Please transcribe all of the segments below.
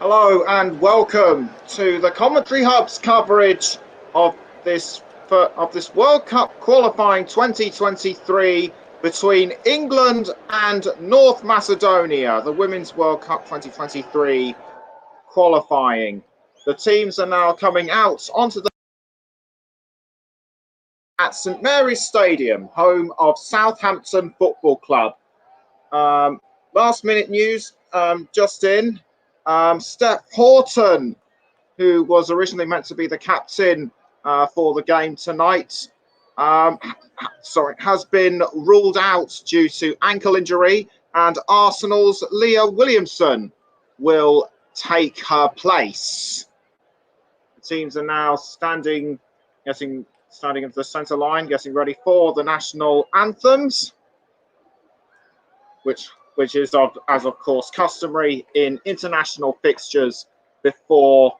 Hello and welcome to the Commentary Hub's coverage of this World Cup qualifying 2023 between England and North Macedonia, the Women's World Cup 2023 qualifying. The teams are now coming out onto the at St Mary's Stadium, home of Southampton Football Club. Last minute news just in. Steph Horton, who was originally meant to be the captain for the game tonight, has been ruled out due to ankle injury, and Arsenal's Leah Williamson will take her place. The teams are now standing into the centre line, getting ready for the national anthems, which is, as of course, customary in international fixtures before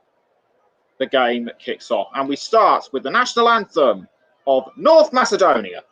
the game kicks off. And we start with the national anthem of North Macedonia.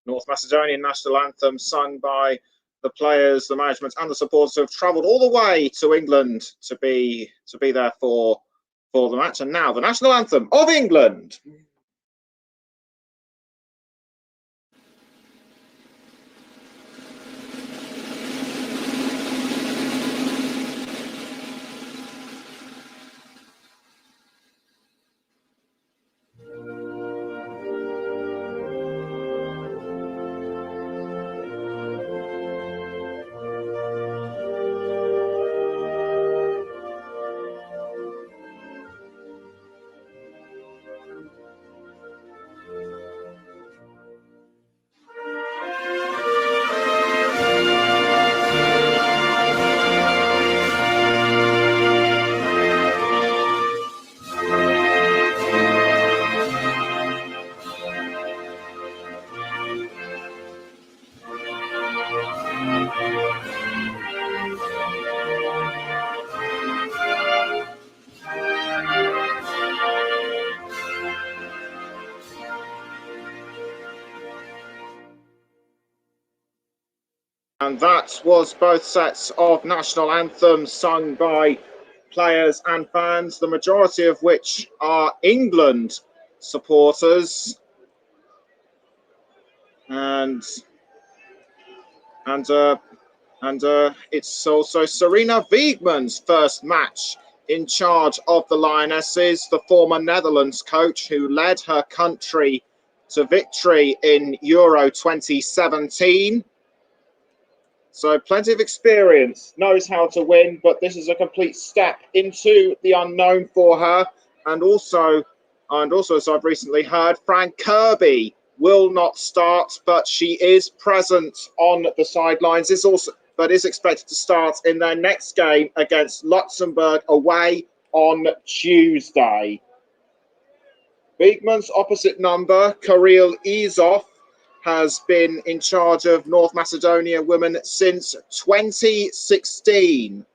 North Macedonian national anthem sung by the players, the management and the supporters who have travelled all the way to England to be there for the match. And now the national anthem of England. And that was both sets of national anthems sung by players and fans, the majority of which are England supporters. And it's also Serena Wiegman's first match in charge of the Lionesses, the former Netherlands coach who led her country to victory in Euro 2017. So plenty of experience, knows how to win, but this is a complete step into the unknown for her. And also, as I've recently heard, Frank Kirby will not start, but she is present on the sidelines. But is expected to start in their next game against Luxembourg away on Tuesday. Wiegmann's opposite number, Kirill Izov, has been in charge of North Macedonia women since 2016.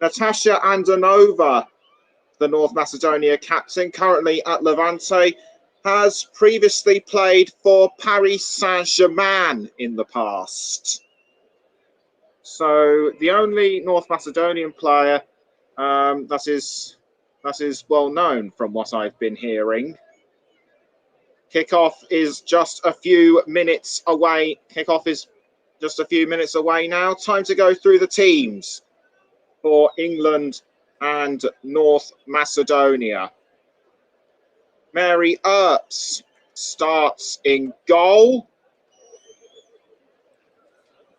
Natasha Andanova, the North Macedonia captain, currently at Levante, has previously played for Paris Saint-Germain in the past. So the only North Macedonian player that is well known from what I've been hearing. Kickoff is just a few minutes away. Kickoff is just a few minutes away now. Time to go through the teams for England and North Macedonia. Mary Earps starts in goal.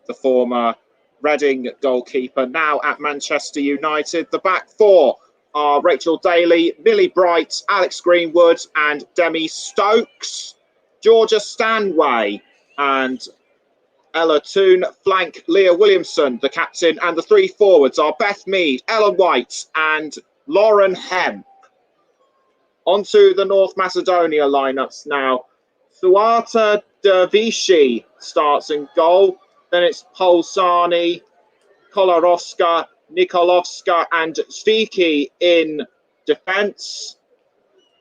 The former Reading goalkeeper, now at Manchester United. The back four are Rachel Daly, Millie Bright, Alex Greenwood and Demi Stokes. Georgia Stanway and Ella Toone flank Leah Williamson, the captain, and the three forwards are Beth Mead, Ellen White and Lauren Hemp. Onto the North Macedonia lineups now. Suata Dervishi starts in goal. Then it's Polsani, Kolarowska, Nikolovska and Zviki in defence.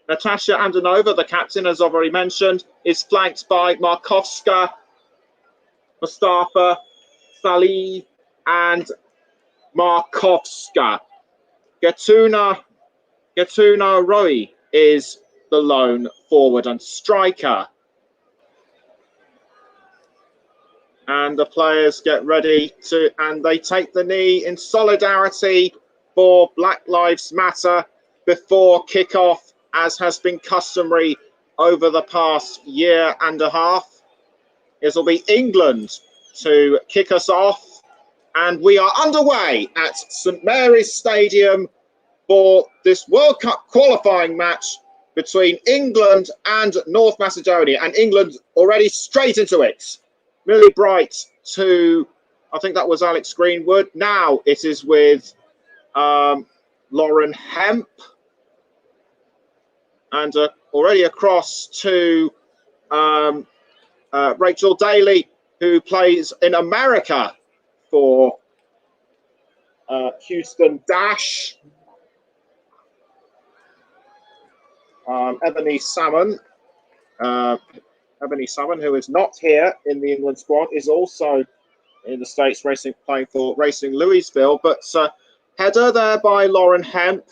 Natasha Andanova, the captain, as I've already mentioned, is flanked by Markovska, Mustafa, Salih and Markovska. Getuna Roy is the lone forward and striker. And the players get ready and they take the knee in solidarity for Black Lives Matter before kickoff, as has been customary over the past year and a half. It'll be England to kick us off, and we are underway at St Mary's Stadium for this World Cup qualifying match between England and North Macedonia, and England already straight into it. Millie Bright to, I think that was Alex Greenwood. Now it is with Lauren Hemp. And already across to Rachel Daly, who plays in America for Houston Dash. Ebony Salmon, who is not here in the England squad, is also in the States playing for Racing Louisville. But header there by Lauren Hemp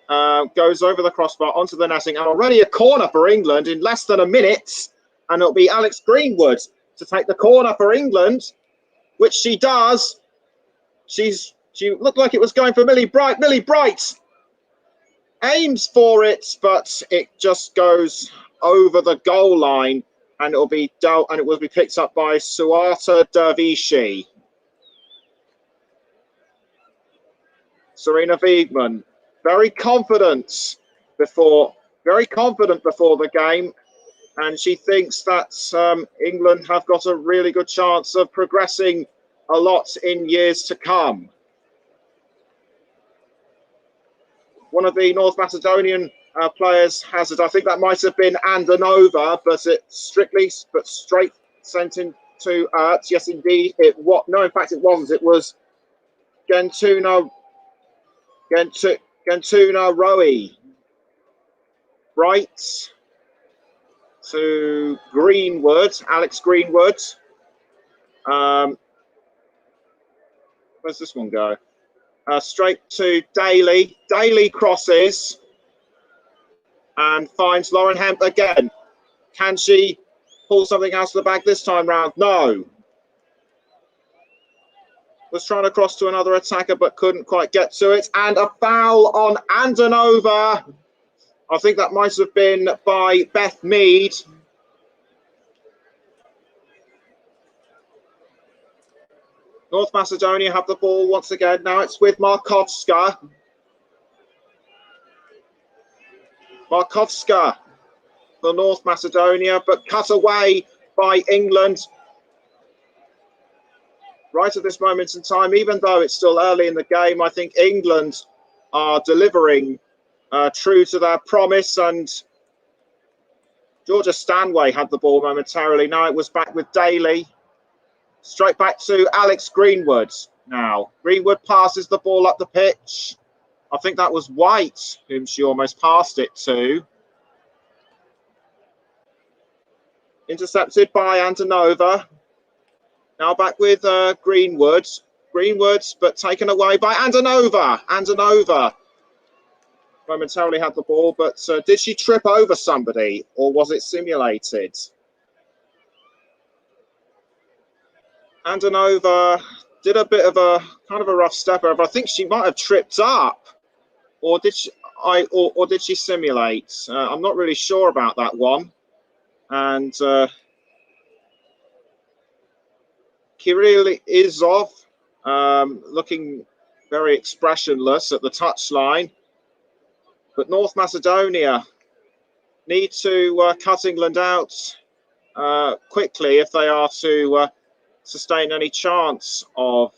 goes over the crossbar onto the netting, and already a corner for England in less than a minute. And it'll be Alex Greenwood to take the corner for England, which she does. She looked like it was going for Millie Bright. Millie Bright aims for it, but it just goes over the goal line, and it will be picked up by Suata Dervishi. Serena Wiegmann, very confident before the game, and she thinks that England have got a really good chance of progressing a lot in years to come. One of the North Macedonian players has it. I think that might have been Andanova, but straight sent into Ertz. Yes, indeed. No, in fact, it wasn't. It was Gentuna Roe. Right to Greenwood, Alex Greenwood. Where's this one go? Straight to Daly. Daly crosses and finds Lauren Hemp again. Can she pull something out of the bag this time round? No. Was trying to cross to another attacker but couldn't quite get to it. And a foul on Andanova. I think that might have been by Beth Mead. North Macedonia have the ball once again. Now it's with Markovska. Markovska for North Macedonia, but cut away by England. Right at this moment in time, even though it's still early in the game, I think England are delivering true to their promise, and Georgia Stanway had the ball momentarily. Now it was back with Daly. Straight back to Alex Greenwood now. Greenwood passes the ball up the pitch. I think that was White whom she almost passed it to. Intercepted by Antonova. Now back with Greenwood. Greenwood, but taken away by Antonova. Antonova momentarily had the ball, but did she trip over somebody, or was it simulated? Antonova did a bit of a kind of a rough step over. I think she might have tripped up, or did she? Or did she simulate? I'm not really sure about that one. And Kirill Izov looking very expressionless at the touchline. But North Macedonia need to cut England out quickly if they are to sustain any chance of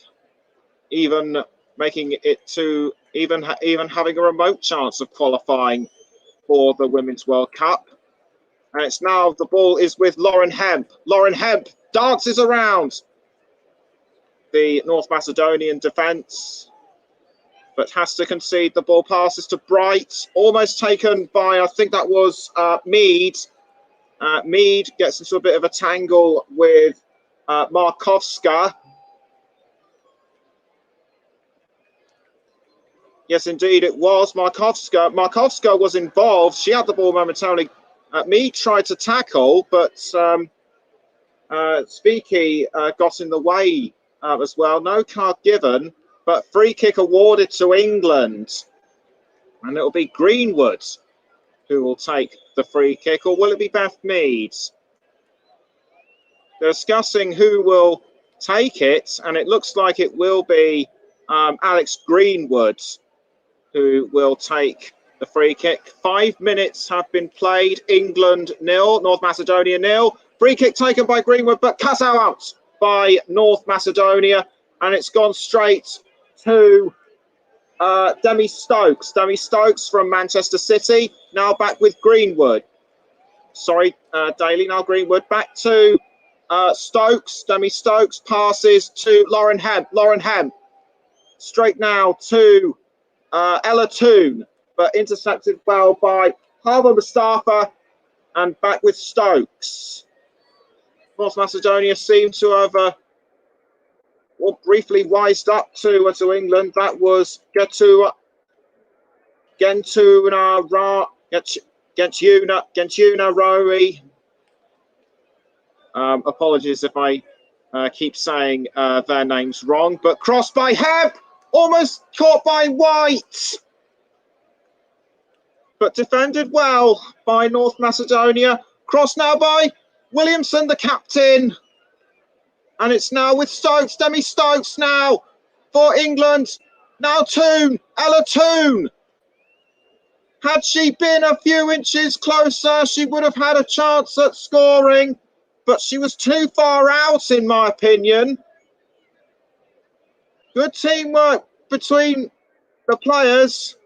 even making it to even having a remote chance of qualifying for the Women's World Cup. And it's now, the ball is with Lauren Hemp. Lauren Hemp dances around the North Macedonian defence, but has to concede. The ball passes to Bright, almost taken by, I think that was Mead. Mead gets into a bit of a tangle with Markowska. Yes, indeed, it was Markowska. Markowska was involved. She had the ball momentarily. Mead tried to tackle, but Spiki got in the way as well. No card given, but free kick awarded to England. And it'll be Greenwood who will take the free kick, or will it be Beth Mead? They're discussing who will take it, and it looks like it will be Alex Greenwood who will take the free kick. 5 minutes have been played. England 0, North Macedonia 0. Free kick taken by Greenwood, but cut out by North Macedonia, and it's gone straight to Demi Stokes. Demi Stokes from Manchester City, now back with Greenwood. Sorry, Daly, now Greenwood. Back to Stokes. Demi Stokes passes to Lauren Hemp. Lauren Hemp straight now to Ella Toon, but intercepted well by Harbour Mustafa, and back with Stokes. North Macedonia seem to have briefly wised up to England. That was Gentuna Rowe. Apologies if I keep saying their names wrong, but crossed by Hemp, almost caught by White, but defended well by North Macedonia. Cross now by Williamson, the captain. And it's now with Stokes, Demi Stokes now for England. Now Toon, Ella Toon. Had she been a few inches closer, she would have had a chance at scoring, but she was too far out, in my opinion. Good teamwork between the players.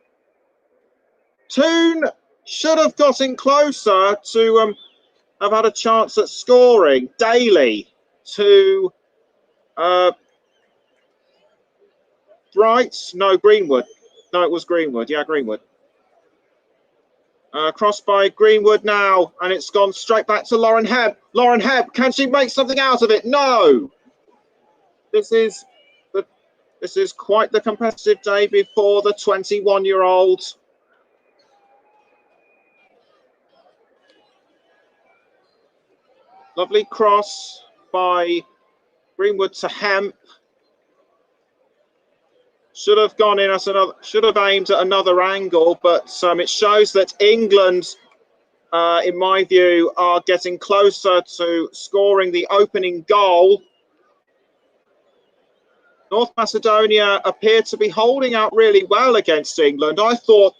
Toon should have gotten closer to have had a chance at scoring. Daly to Bright. No, Greenwood. No, it was Greenwood. Yeah, Greenwood. Crossed by Greenwood now, and it's gone straight back to Lauren Hemp. Lauren Hemp, can she make something out of it? No. This is quite the competitive day before the 21-year-old. Lovely cross by Greenwood to Hemp. Should have gone in as another. Should have aimed at another angle, but it shows that England, in my view, are getting closer to scoring the opening goal. North Macedonia appeared to be holding out really well against England. I thought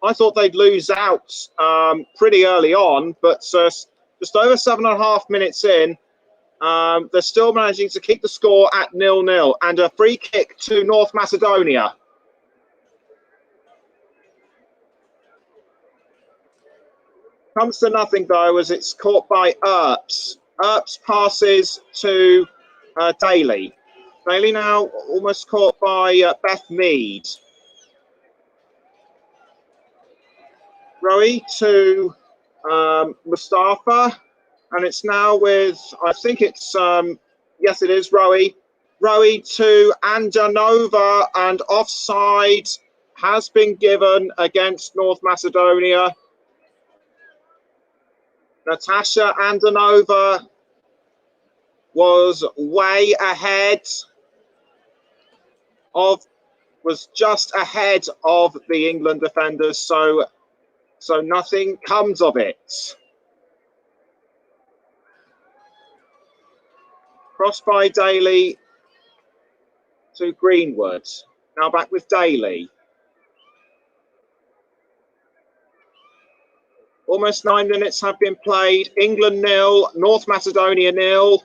I thought they'd lose out pretty early on, but just over 7.5 minutes in, they're still managing to keep the score at 0-0, and a free kick to North Macedonia. Comes to nothing though, as it's caught by Earps. Earps passes to Daly. Daly now almost caught by Beth Mead. Rowie to Mustafa, and it's now with, I think it's, yes it is Rowie. Rowie to Andanova, and offside has been given against North Macedonia. Natasha Andanova was way ahead of, was just ahead of the England defenders, so nothing comes of it. Cross by Daly to Greenwood. Now back with Daly. Almost 9 minutes have been played. England 0, North Macedonia 0.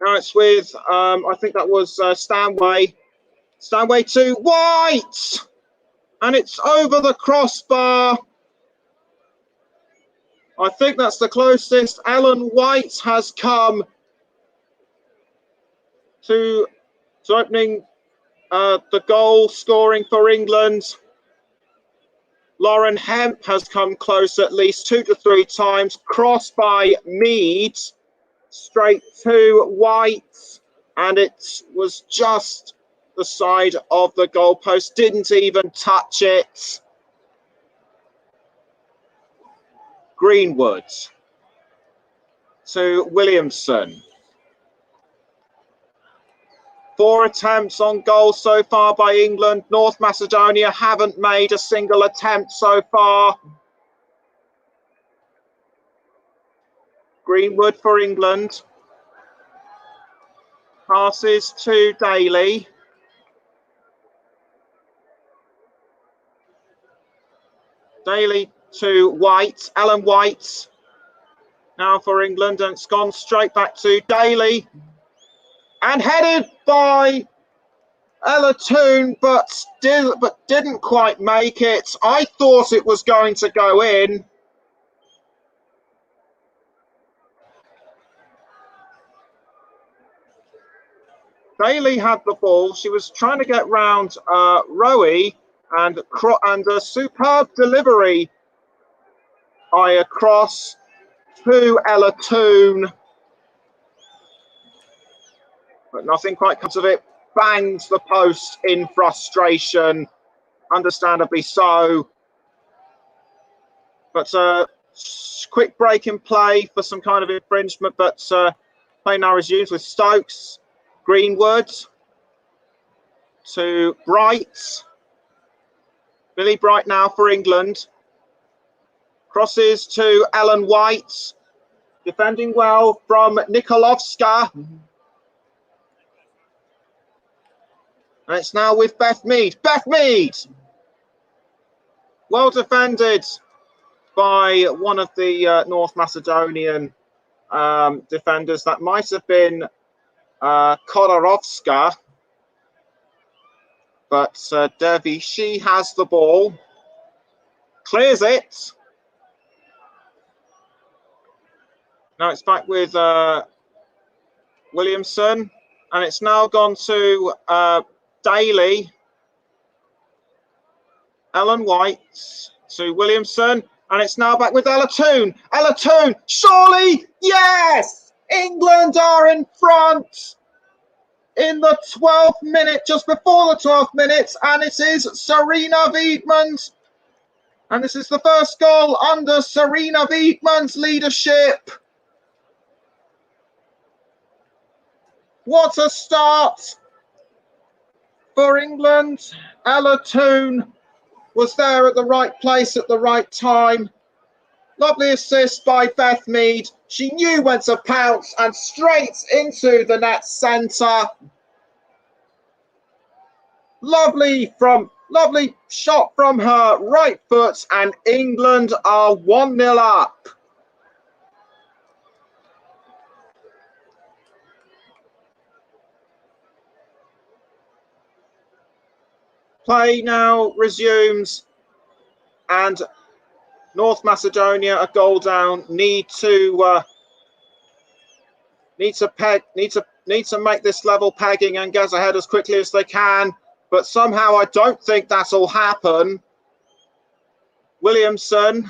Now it's with, I think that was Stanway. Stanway to White! And it's over the crossbar. I think that's the closest Ellen White has come to opening the goal scoring for England. Lauren Hemp has come close at least 2 to 3 times. Cross by Mead, straight to White, and it was just the side of the goalpost, didn't even touch it. Greenwood to Williamson. 4 attempts on goal so far by England. North Macedonia haven't made a single attempt so far. Greenwood for England. Passes to Daly. Daly to White. Ellen White now for England, and it's gone straight back to Daly. And headed by Ella Toon, but didn't quite make it. I thought it was going to go in. Daly had the ball. She was trying to get round Rowie, and a superb delivery by across to Ella Toon. But nothing quite comes of it. Bangs the post in frustration, understandably so. But quick break in play for some kind of infringement, but play now resumes with Stokes. Greenwood to Bright. Billy Bright now for England. Crosses to Ellen White. Defending well from Nikolovska. And it's now with Beth Mead. Beth Mead! Well defended by one of the North Macedonian defenders. That might have been Kodarovska. But Devi, she has the ball. Clears it. Now it's back with Williamson. And it's now gone to Daly. Ellen White to Williamson. And it's now back with Ella Toon. Ella Toon, surely, yes! England are in front in the 12th minute, just before the 12th minute. And it is Serena Wiedmans. And this is the first goal under Serena Wiedmans' leadership. What a start for England. Ella Toon was there at the right place at the right time. Lovely assist by Beth Mead. She knew when to pounce, and straight into the net centre. Lovely from Lovely shot from her right foot, and England are 1-0 up. Play now resumes, and North Macedonia a goal down. Need to make this level pegging and get ahead as quickly as they can. But somehow I don't think that'll happen. Williamson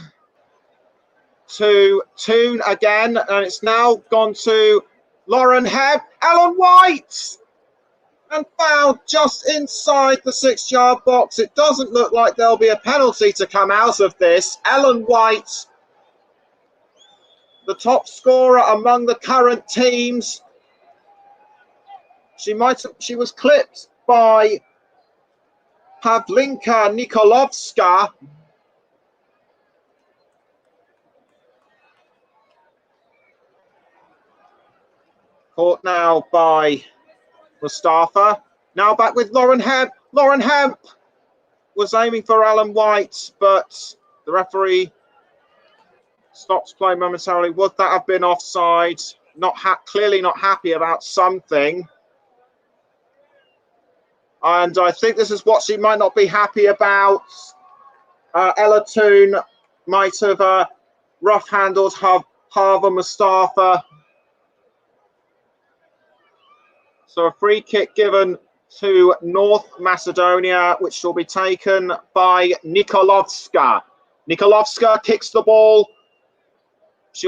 to Toon again, and it's now gone to Lauren Hebb. Ellen White! And fouled just inside the 6-yard box. It doesn't look like there'll be a penalty to come out of this. Ellen White, the top scorer among the current teams. She was clipped by Pavlinka Nikolovska. Caught now by Mustafa. Now back with Lauren Hemp. Lauren Hemp was aiming for Ellen White, but the referee stops play momentarily. Would that have been offside? Clearly not happy about something. And I think this is what she might not be happy about. Ella Toon might have rough-handled Harva Mustafa. So a free kick given to North Macedonia, which will be taken by Nikolovska. Nikolovska kicks the ball.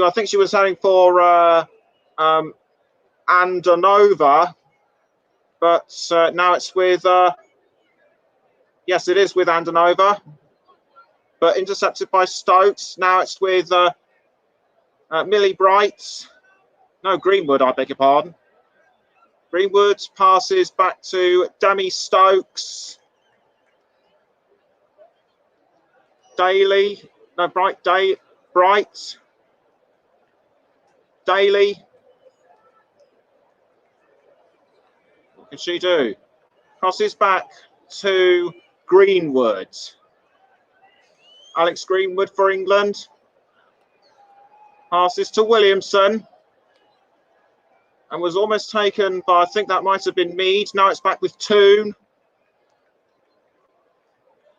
I think she was heading for Andanova, but now it's with, yes, it is with Andanova, but intercepted by Stokes. Now it's with Millie Bright. No, Greenwood, I beg your pardon. Greenwood passes back to Demi Stokes. Daly. Bright. Daly. What can she do? Crosses back to Greenwood. Alex Greenwood for England. Passes to Williamson. And was almost taken by, I think that might have been Mead. Now it's back with Toon.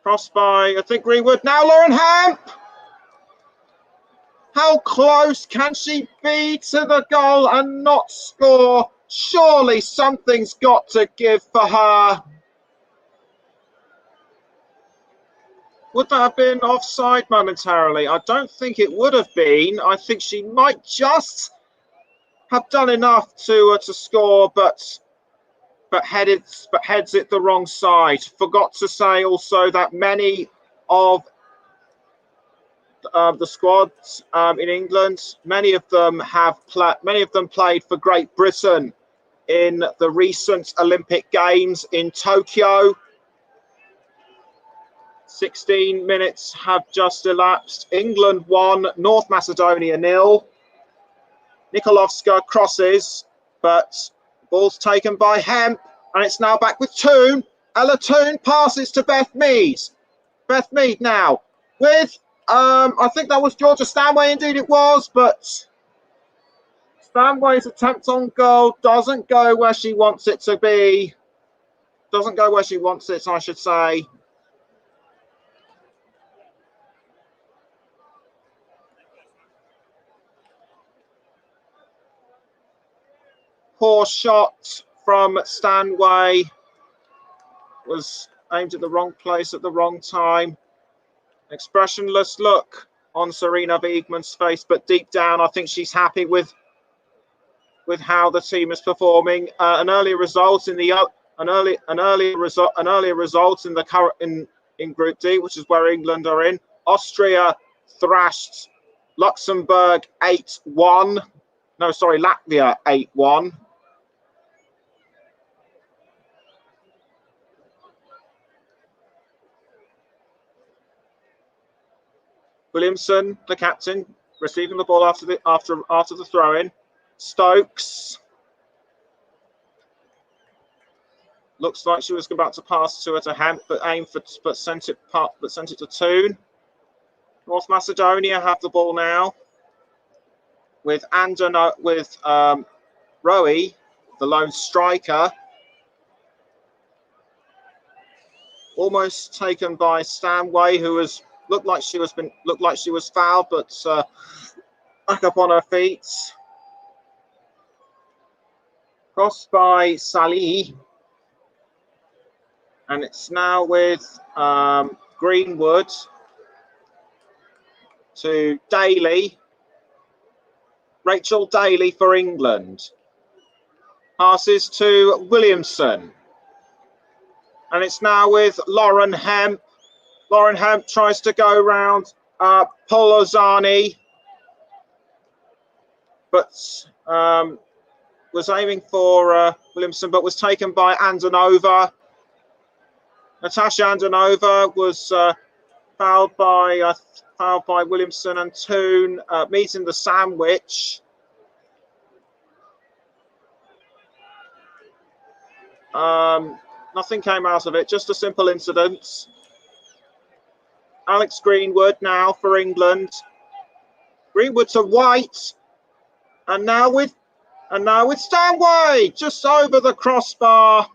Crossed by, I think, Greenwood. Now Lauren Hemp! How close can she be to the goal and not score? Surely something's got to give for her. Would that have been offside momentarily? I don't think it would have been. I think she might just have done enough to score, but heads it the wrong side. Forgot to say also that many of the squads in England, many of them played for Great Britain in the recent Olympic Games in Tokyo. 16 minutes have just elapsed. England 1, North Macedonia 0. Nikolovska crosses, but ball's taken by Hemp, and it's now back with Toon. Ella Toon passes to Beth Mead. Beth Mead now with, I think that was Georgia Stanway, indeed it was, but Stanway's attempt on goal doesn't go where she wants it to be. Doesn't go where she wants it, I should say. Poor shot from Stanway. Was aimed at the wrong place at the wrong time. Expressionless look on Sarina Wiegman's face, but deep down, I think she's happy with how the team is performing. An earlier result in Group D, which is where England are in. Austria thrashed Luxembourg 8-1. No, sorry, Latvia 8-1. Williamson, the captain, receiving the ball after the throw-in. Stokes. Looks like she was about to pass to her to Hemp, but sent it to Toon. North Macedonia have the ball now with Rowie, the lone striker, almost taken by Stanway, who looked like she was fouled, but back up on her feet. Crossed by Salih, and it's now with Greenwood to Daly. Rachel Daly for England. Passes to Williamson. And it's now with Lauren Hemp. Lauren Hemp tries to go round Polozani, but was aiming for Williamson, but was taken by Andonova. Natasha Andonova was fouled by Williamson, and Toon meeting the sandwich. Nothing came out of it, just a simple incident. Alex Greenwood now for England. Greenwood to White, and now with Stanway just over the crossbar.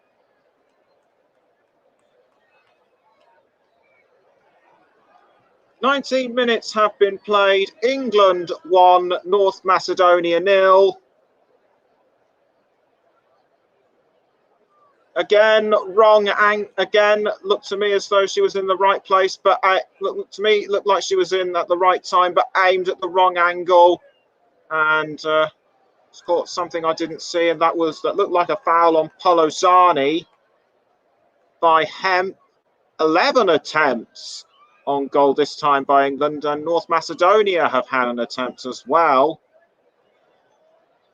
"19 minutes have been played. England 1, North Macedonia 0. Again, again, looked to me as though she was in the right place, but looked like she was in at the right time, but aimed at the wrong angle, and caught something I didn't see, and that looked like a foul on Polozani by Hemp. 11 attempts on goal this time by England, and North Macedonia have had an attempt as well.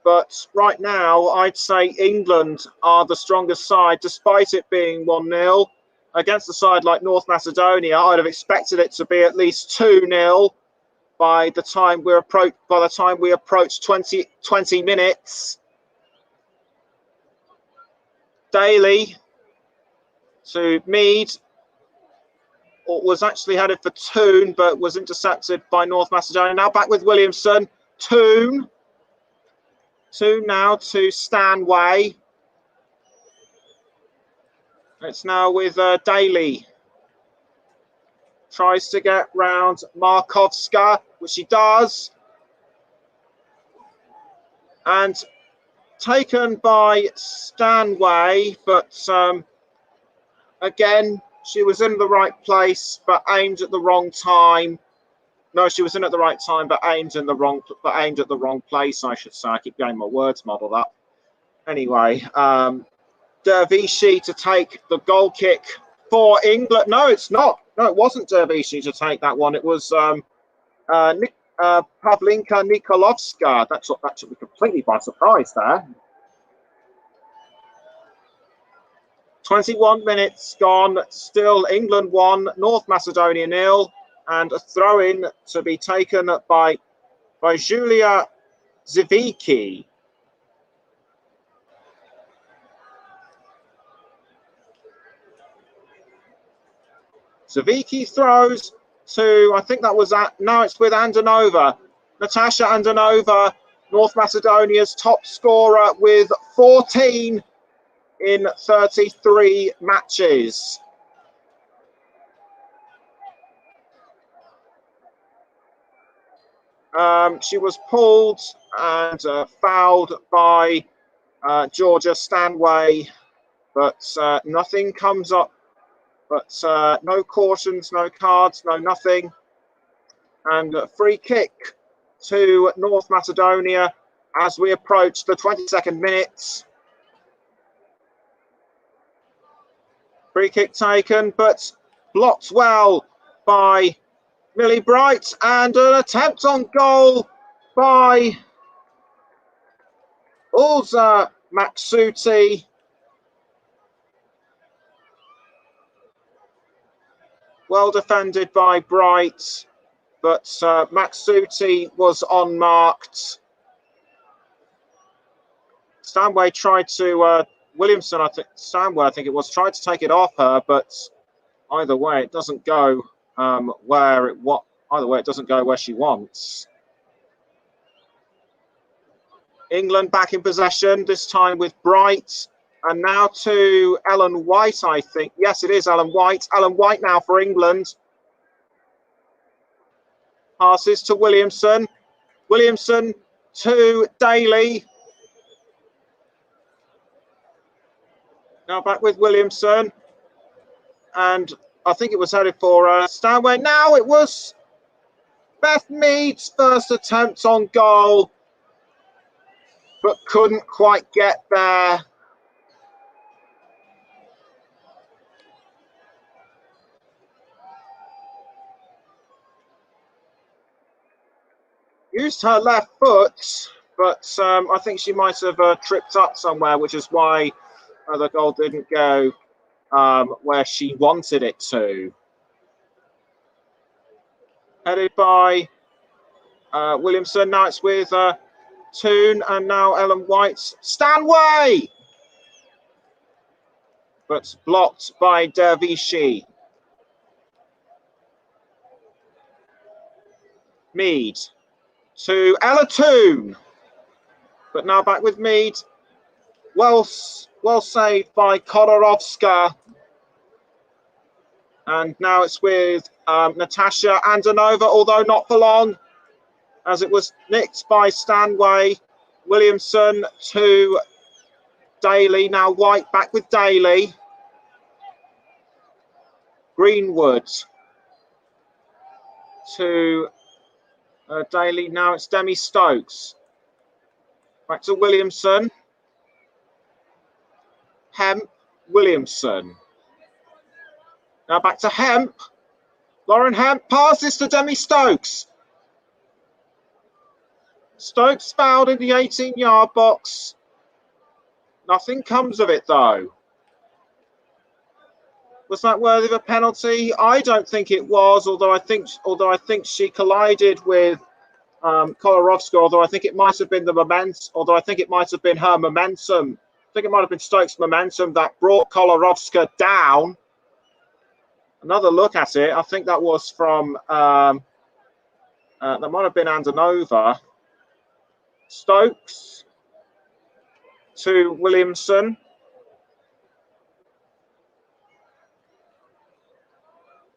But right now, I'd say England are the strongest side, despite it being 1-0. Against a side like North Macedonia, I'd have expected it to be at least 2-0 by the time we approach 20 minutes. Daly to Mead. Was actually headed for Toon, but was intercepted by North Macedonia. Now back with Williamson. Toon now to Stanway. It's now with Daly. Tries to get round Markovska, which she does. And taken by Stanway, but again, she was in the right place, but aimed at the wrong time. No, she was in at the right time, but aimed at the wrong place, I should say. I keep getting my words muddled up. Anyway, Dervishi to take the goal kick for England. No, it's not. No, it wasn't Dervishi to take that one. It was Pavlinka Nikolovska. That took me completely by surprise there. 21 minutes gone, still England 1, North Macedonia 0, and a throw-in to be taken by Julia Zivicki. Zivicki throws to, I think that was now it's with Andonova. Natasha Andonova, North Macedonia's top scorer with 14 in 33 matches. She was pulled and fouled by Georgia Stanway, but nothing comes up. But no cautions, no cards, no nothing. And a free kick to North Macedonia as we approach the 22nd minute. Free kick taken, but blocked well by Millie Bright, and an attempt on goal by Ulza Maksuti. Well defended by Bright, but Maksuti was unmarked. Stanway tried to Williamson, Stanway, I think it was, tried to take it off her, but either way, it doesn't go either way, it doesn't go where she wants. England back in possession, this time with Bright. And now to Ellen White, I think. Yes, it is Ellen White. Ellen White now for England. Passes to Williamson. Williamson to Daly. Now back with Williamson. And I think it was headed for Stanway. Now it was Beth Mead's first attempt on goal, but couldn't quite get there. Used her left foot, but I think she might have tripped up somewhere, which is why the goal didn't go where she wanted it to. Headed by Williamson. Now it's with Toon, and now Ellen White. Stanway! But blocked by Dervishi. Mead to Ella Toon. But now back with Mead. Well saved by Kodorovska. And now it's with Natasha Andanova, although not for long, as it was nicked by Stanway. Williamson to Daly. Now White back with Daly. Greenwood to Daly. Now it's Demi Stokes. Back to Williamson. Hemp, Williamson. Now back to Hemp. Lauren Hemp passes to Demi Stokes. Stokes fouled in the 18-yard box. Nothing comes of it, though. Was that worthy of a penalty? I don't think it was, although I think she collided with Kolarowska, although I think it might have been the momentum, although I think it might have been her momentum. I think it might have been Stokes' momentum that brought Kolarowska down. Another look at it. I think that was from that might have been Andanova. Stokes to Williamson.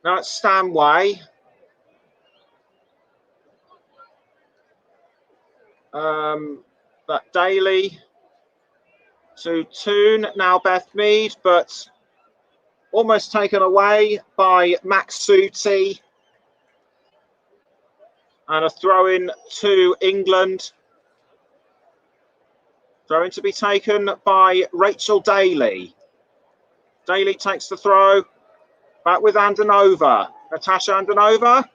Now it's Stanway. That Daly to Toon. Now Beth Mead, but almost taken away by Maxuti. And a throw-in to England. Throw-in to be taken by Rachel Daly. Daly takes the throw. Back with Andanova. Natasha Andanova.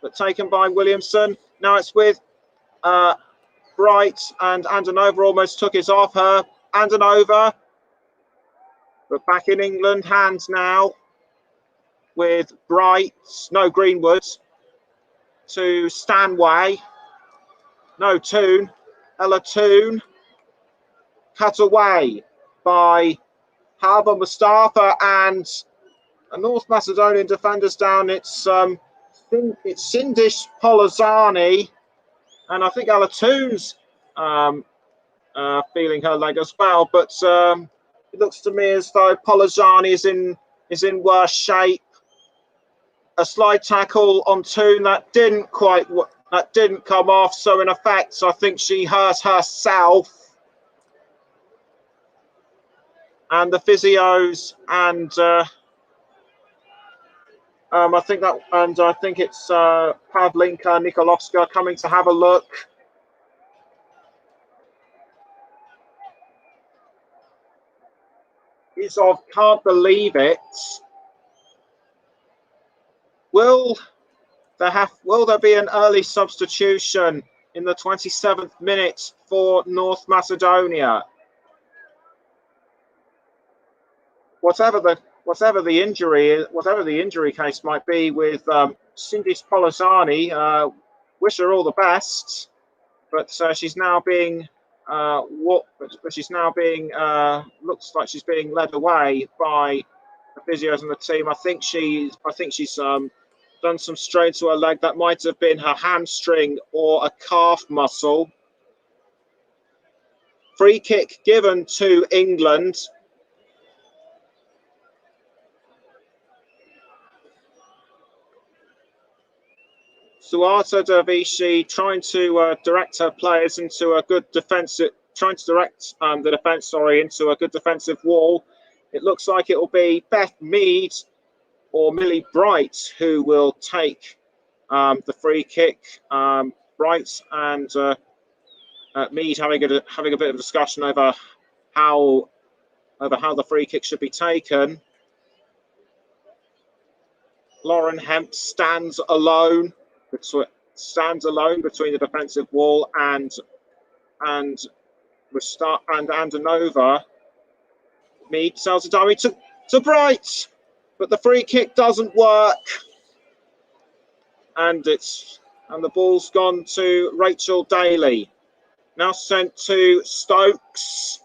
But taken by Williamson. Now it's with Bright, and Andanova almost took it off her. Andanova. But back in England, hands now with Greenwood to Stanway. No, Toon. Ella Toon. Cut away by Harbour Mustafa and North Macedonian defenders down. It's Sindish Polazani, and I think Ella Toon's feeling her leg as well. But it looks to me as though Polazani is in worse shape. A slide tackle on Toon that didn't come off. So in effect, I think she hurt herself. And the physios and I think it's Pavlinka Nikolovska coming to have a look. Izov can't believe it. Will there be an early substitution in the 27th minute for North Macedonia? Whatever the injury case might be with Sindis Polazani, wish her all the best. But she's now being but she's now being looks like she's being led away by the physios and the team. I think she's done some strain to her leg. That might have been her hamstring or a calf muscle. Free kick given to England. Suata Dervishi trying to direct her players into a good defensive, trying to direct the defence, into a good defensive wall. It looks like it will be Beth Mead or Millie Bright who will take the free kick. Bright and Mead having a bit of a discussion over how the free kick should be taken. Lauren Hemp stands alone between the defensive wall and Andanova. Mead sells it dummy to Bright, but the free kick doesn't work, and the ball's gone to Rachel Daly. Now sent to Stokes.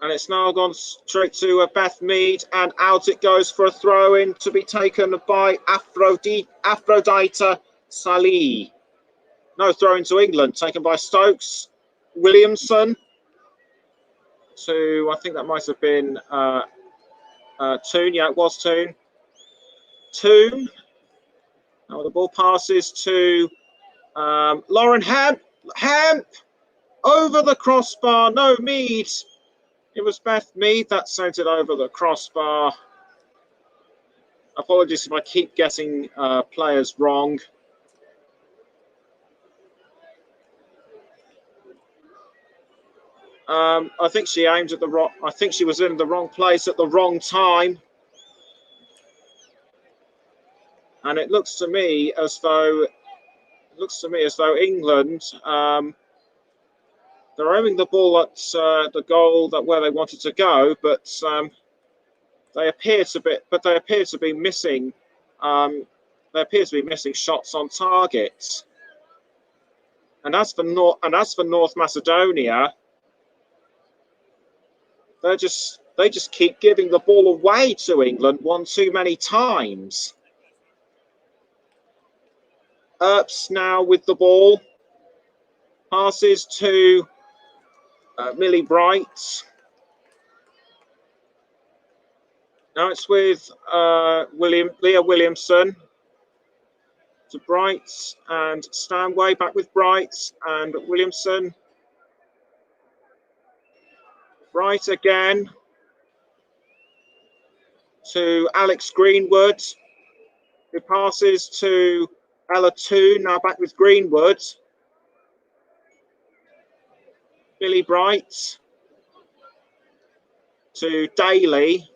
And it's now gone straight to Beth Mead, and out it goes for a throw-in to be taken by Aphrodite Salih. No, throw-in to England, taken by Stokes. Williamson to, I think that might have been Toon. Yeah, it was Toon. Toon. Now the ball passes to Lauren Hemp. Hemp over the crossbar. No, Mead. It was Beth Mead that sent it over the crossbar. Apologies if I keep getting players wrong. I think she aimed at the wrong. I think she was in the wrong place at the wrong time. And it looks to me as though England. They're aiming the ball at the goal where they wanted to go, but they appear to be missing. They appear to be missing shots on target. And as for North Macedonia, they just keep giving the ball away to England one too many times. Earps now with the ball, passes to Millie Bright. Now it's with Leah Williamson to Bright and Stanway, back with Bright and Williamson. Bright again to Alex Greenwood, who passes to Ella Toon, now back with Greenwood. Billy Bright to Daly.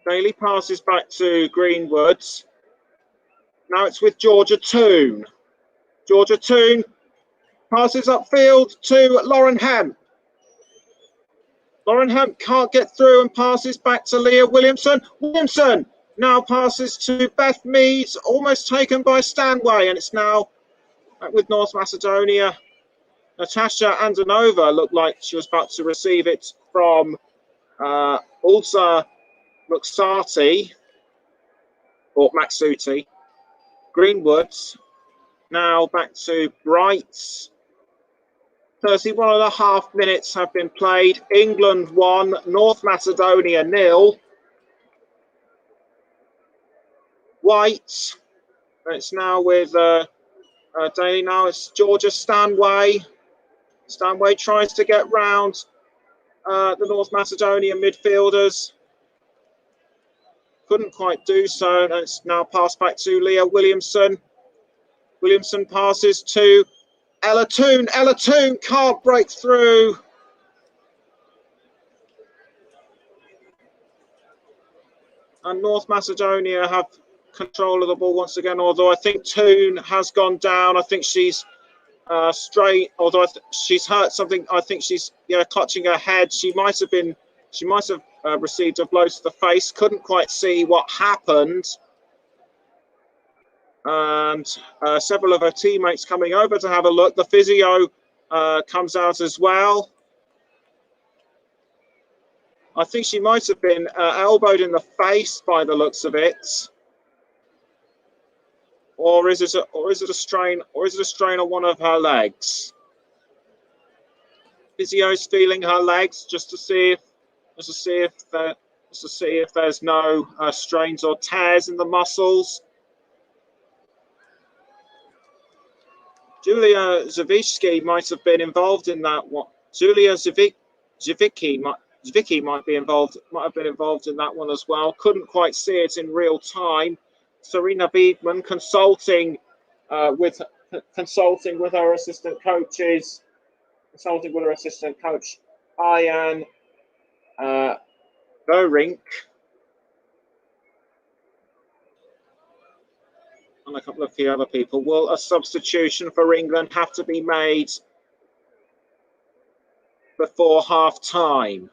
Daly passes back to Greenwood. Now it's with Georgia Toon. Georgia Toon passes upfield to Lauren Hemp. Lauren Hemp can't get through and passes back to Leah Williamson. Williamson now passes to Beth Mead, almost taken by Stanway, and it's now back with North Macedonia. Natasha Andanova looked like she was about to receive it from Ulsa Muxati or Maxuti. Greenwood now back to Bright. 31.5 minutes have been played. England 1, North Macedonia 0. White. It's now with Daly. Now it's Georgia Stanway. Stanway tries to get round the North Macedonia midfielders. Couldn't quite do so. And it's now passed back to Leah Williamson. Williamson passes to Ella Toon. Ella Toon can't break through. And North Macedonia have control of the ball once again, although I think Toon has gone down. I think she's straight, although she's hurt something. I think she's clutching her head. She might have received a blow to the face. Couldn't quite see what happened. and several of her teammates coming over to have a look. The physio comes out as well. I think she might have been elbowed in the face by the looks of it. Or is it a strain on one of her legs? Physio's feeling her legs just to see if there's no strains or tears in the muscles. Julia Zawicki might have been involved in that one. Julia Zawicki might have been involved in that one as well. Couldn't quite see it in real time. Serena Wiegman consulting with her assistant coaches, consulting with her assistant coach Ian Verink, and a couple of the other people. Will a substitution for England have to be made before half time?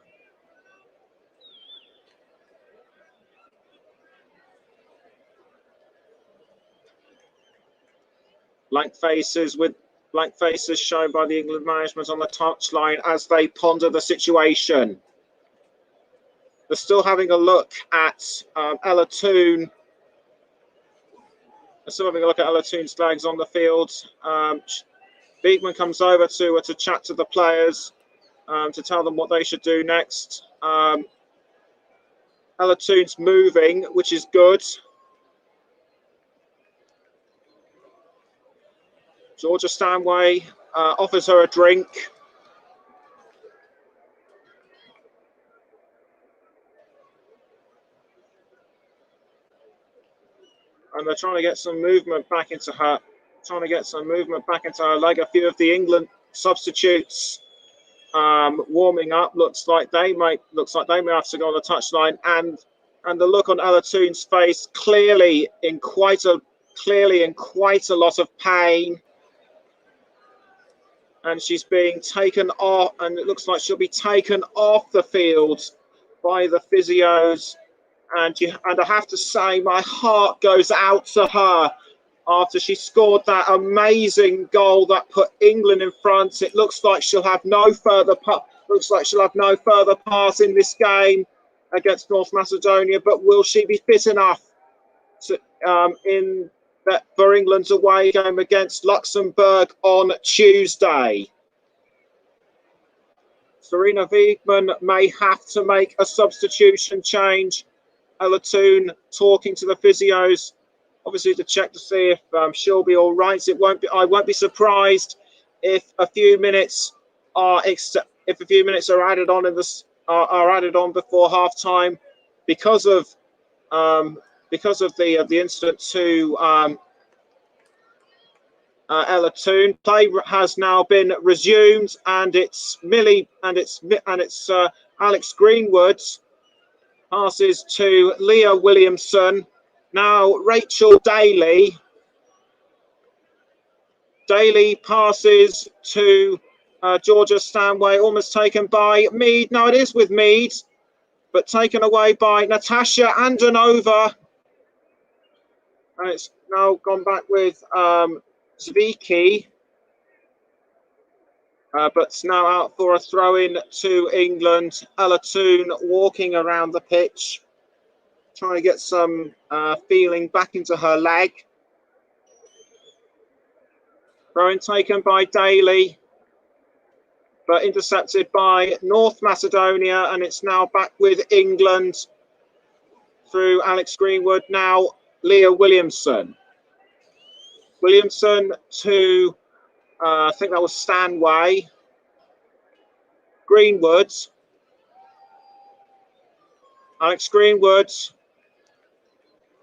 Blank faces shown by the England management on the touchline as they ponder the situation. They're still having a look at Ella Toone. They're still having a look at Ella Toone's legs on the field. Wiegman comes over to chat to the players, to tell them what they should do next. Ella Toone's moving, which is good. Georgia Stanway offers her a drink. And they're trying to get some movement back into her. Leg. A few of the England substitutes warming up. Looks like they may have to go on the touchline. And the look on Ella Toone's face, clearly in quite a lot of pain. And she's being taken off, and it looks like she'll be taken off the field by the physios. And I have to say, my heart goes out to her after she scored that amazing goal that put England in front. It looks like she'll have no further part in this game against North Macedonia. But will she be fit enough to for England's away game against Luxembourg on Tuesday? Serena Wiegman may have to make a substitution change. Ella Toone talking to the physios, obviously to check to see if she'll be all right. I won't be surprised if a few minutes are added on before half time because of the incident to Ella Toone. Play has now been resumed, and it's Alex Greenwood passes to Leah Williamson. Now Rachel Daly. Daly passes to Georgia Stanway, almost taken by Mead. No, it is with Mead, but taken away by Natasha Andanova. And it's now gone back with Zvicki. But it's now out for a throw-in to England. Ella Toone walking around the pitch, trying to get some feeling back into her leg. Throw-in taken by Daly, but intercepted by North Macedonia, and it's now back with England through Alex Greenwood. Now Leah Williamson. Williamson to... I think that was Stanway. Greenwood. Alex Greenwood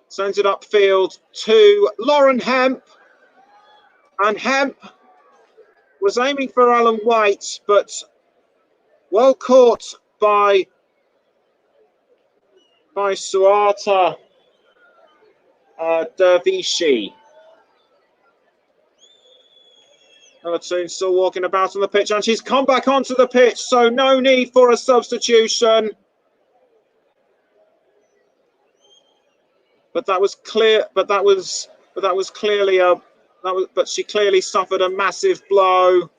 sends it upfield to Lauren Hemp. And Hemp was aiming for Alan White, but well caught by Suata Dervishi. Ella Toone still walking about on the pitch, and she's come back onto the pitch, so no need for a substitution. But that was clear. But that was but that was clearly but she clearly suffered a massive blow.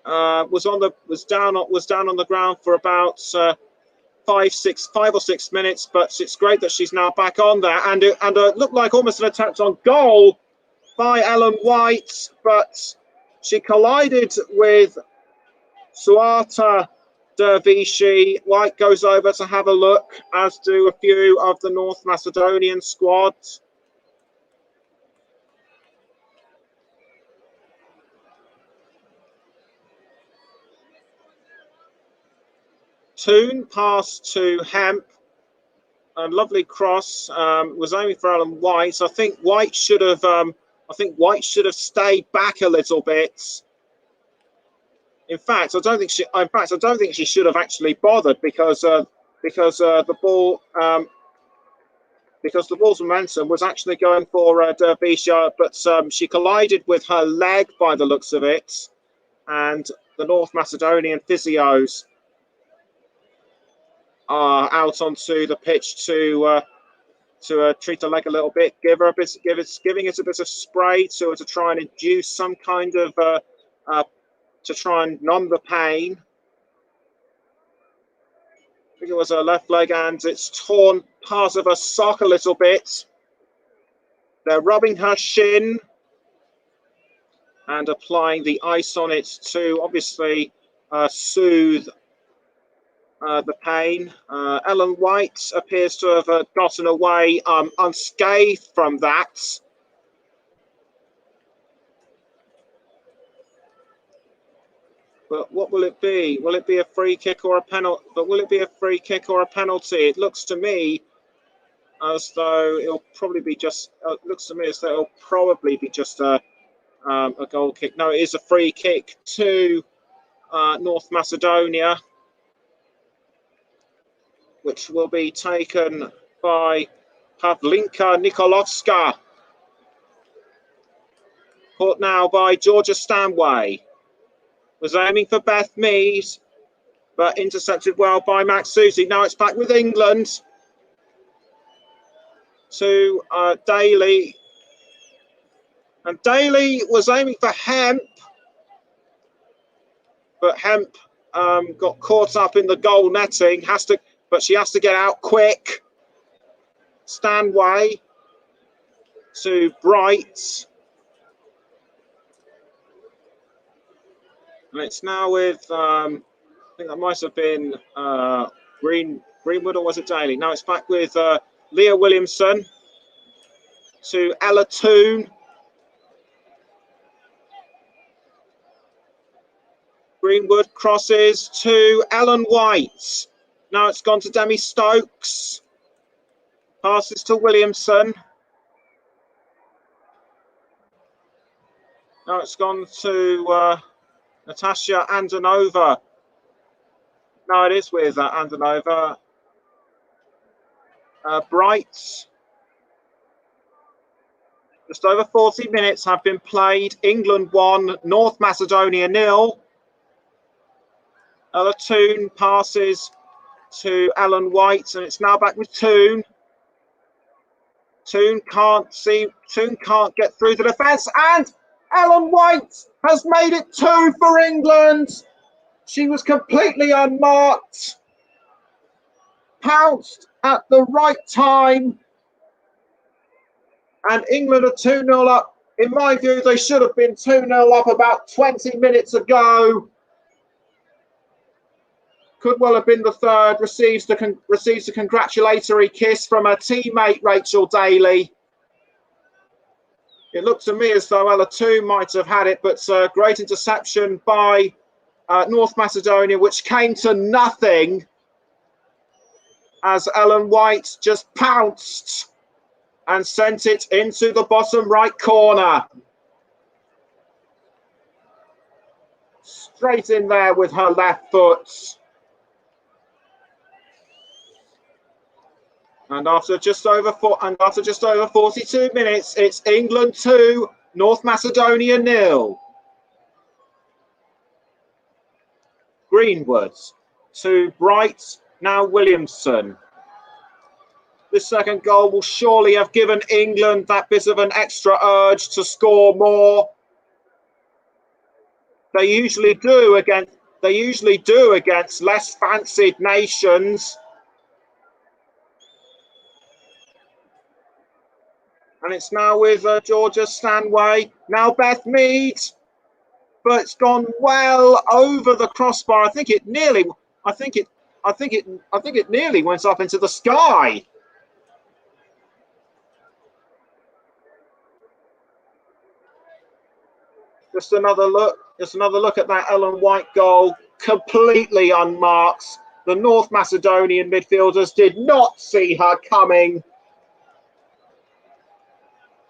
Was down on the ground for about 5 or 6 minutes, but it's great that she's now back on there. And it looked like almost an attempt on goal by Ellen White, but she collided with Suata Dervishi. White goes over to have a look, as do a few of the North Macedonian squad. Toon passed to Hemp. A lovely cross, was aiming for Ellen White. I think White should have stayed back a little bit. In fact, I don't think she should have actually bothered, because the ball's momentum was actually going for Dervisha, but she collided with her leg by the looks of it, and the North Macedonian physios are out onto the pitch to treat her leg a little bit, giving it a bit of spray to try and induce some kind of to try and numb the pain. I think it was her left leg, and it's torn part of her sock a little bit. They're rubbing her shin and applying the ice on it to obviously soothe the pain. Ellen White appears to have gotten away unscathed from that. But what will it be? Will it be a free kick or a penalty? But will it be a free kick or a penalty? It looks to me as though it'll probably be just. It looks to me as though it'll probably be just a goal kick. No, it is a free kick to North Macedonia, which will be taken by Pavlinka Nikolovska. Caught now by Georgia Stanway. Was aiming for Beth Mead, but intercepted well by Max Susie. Now it's back with England to Daly. And Daly was aiming for Hemp, but Hemp got caught up in the goal netting. But she has to get out quick. Stanway to Bright. And it's now with, I think that might have been Greenwood, or was it Daly? Now it's back with Leah Williamson to Ella Toon. Greenwood crosses to Ellen White. Now it's gone to Demi Stokes. Passes to Williamson. Now it's gone to Natasha Andanova. No, it is with Andanova. Bright. Just over 40 minutes have been played. England 1, North Macedonia 0. Ella Toon passes to Ellen White, and it's now back with Toon. Toon can't get through the defence, and Ellen White has made it 2 for England. She was completely unmarked, pounced at the right time, and England are 2-0 up. In my view, they should have been 2-0 up about 20 minutes ago. Could well have been the third. Receives a congratulatory kiss from her teammate Rachel Daly. It looked to me as though Ella Toon might have had it, but great interception by North Macedonia, which came to nothing as Ellen White just pounced and sent it into the bottom right corner. Straight in there with her left foot. And after just over 42 minutes, it's England 2, North Macedonia 0. Greenwood to Bright, now Williamson. This second goal will surely have given England that bit of an extra urge to score more. They usually do against less fancied nations. And it's now with Georgia Stanway. Now Beth Mead, but it's gone well over the crossbar. I think it nearly went up into the sky. Just another look at that Ellen White goal, completely unmarked. The North Macedonian midfielders did not see her coming.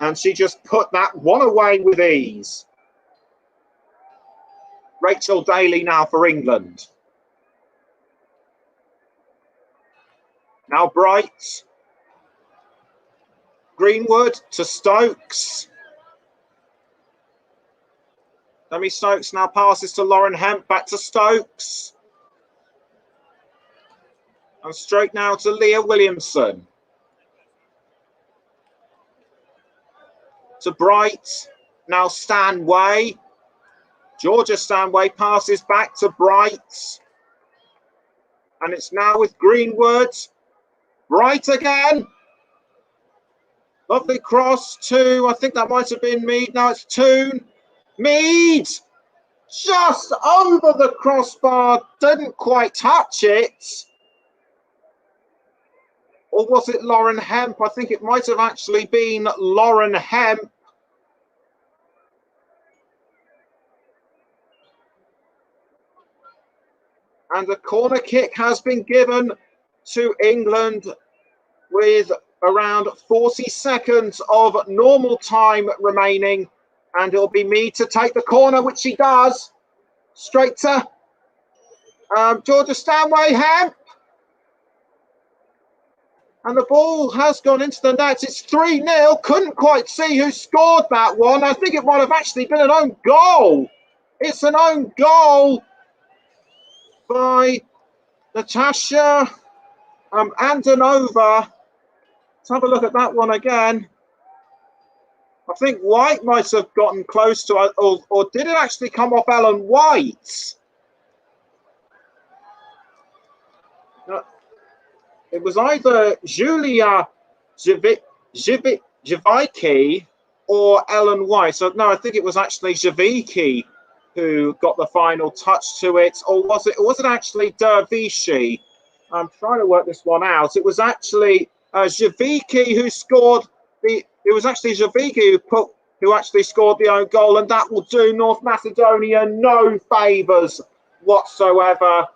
And she just put that one away with ease. Rachel Daly now for England. Now Bright. Greenwood to Stokes. Demi Stokes now passes to Lauren Hemp, back to Stokes. And straight now to Leah Williamson. To Bright, now Stanway. Georgia Stanway passes back to Bright. And it's now with Greenwood. Bright again. Lovely cross to, I think that might have been Mead. Now it's Toon. Mead! Just over the crossbar. Didn't quite touch it. Or was it Lauren Hemp? I think it might have actually been Lauren Hemp. And a corner kick has been given to England with around 40 seconds of normal time remaining. And it'll be Mead to take the corner, which she does. Straight to Georgia Stanway, Hemp. And the ball has gone into the net. It's 3-0. Couldn't quite see who scored that one. I think it might have actually been an own goal. It's an own goal by Natasha Andanova. Let's have a look at that one again. I think White might have gotten close to it, or did it actually come off Ellen White? It was either Julia Javicki or Ellen White. So no, I think it was actually Javicki who got the final touch to it, or was it actually Dervishi? I'm trying to work this one out. It was actually Javicki who scored the. It was actually Javicki who actually scored the own goal, and that will do North Macedonia no favours whatsoever.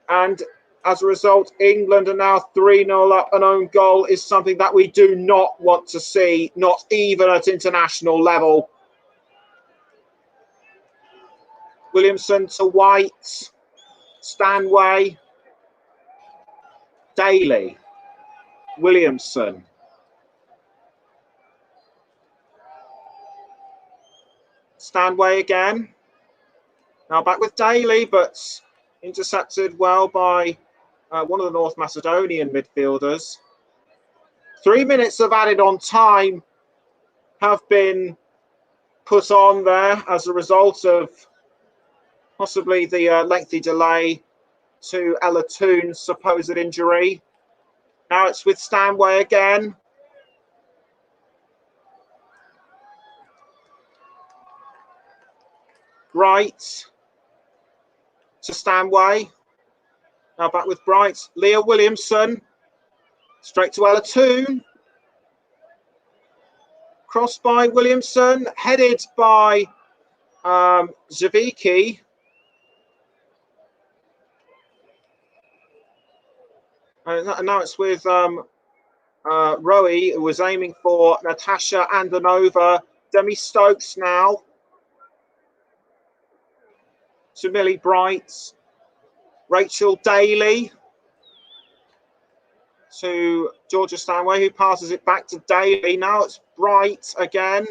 And as a result, England are now 3-0 up. An own goal is something that we do not want to see, not even at international level. Williamson to White, Stanway, Daly, Williamson. Stanway again. Now back with Daly, but intercepted well by one of the North Macedonian midfielders. 3 minutes of added on time have been put on there as a result of possibly the lengthy delay to Ella Toon's supposed injury. Now it's with Stanway again. Bright to Stanway. Now back with Bright. Leah Williamson. Straight to Ella Toon. Cross by Williamson. Headed by Javicki. And now it's with Rowie, who was aiming for Natasha Andanova. Demi Stokes now. To Millie Bright. Rachel Daly. To Georgia Stanway, who passes it back to Daly. Now it's Bright again.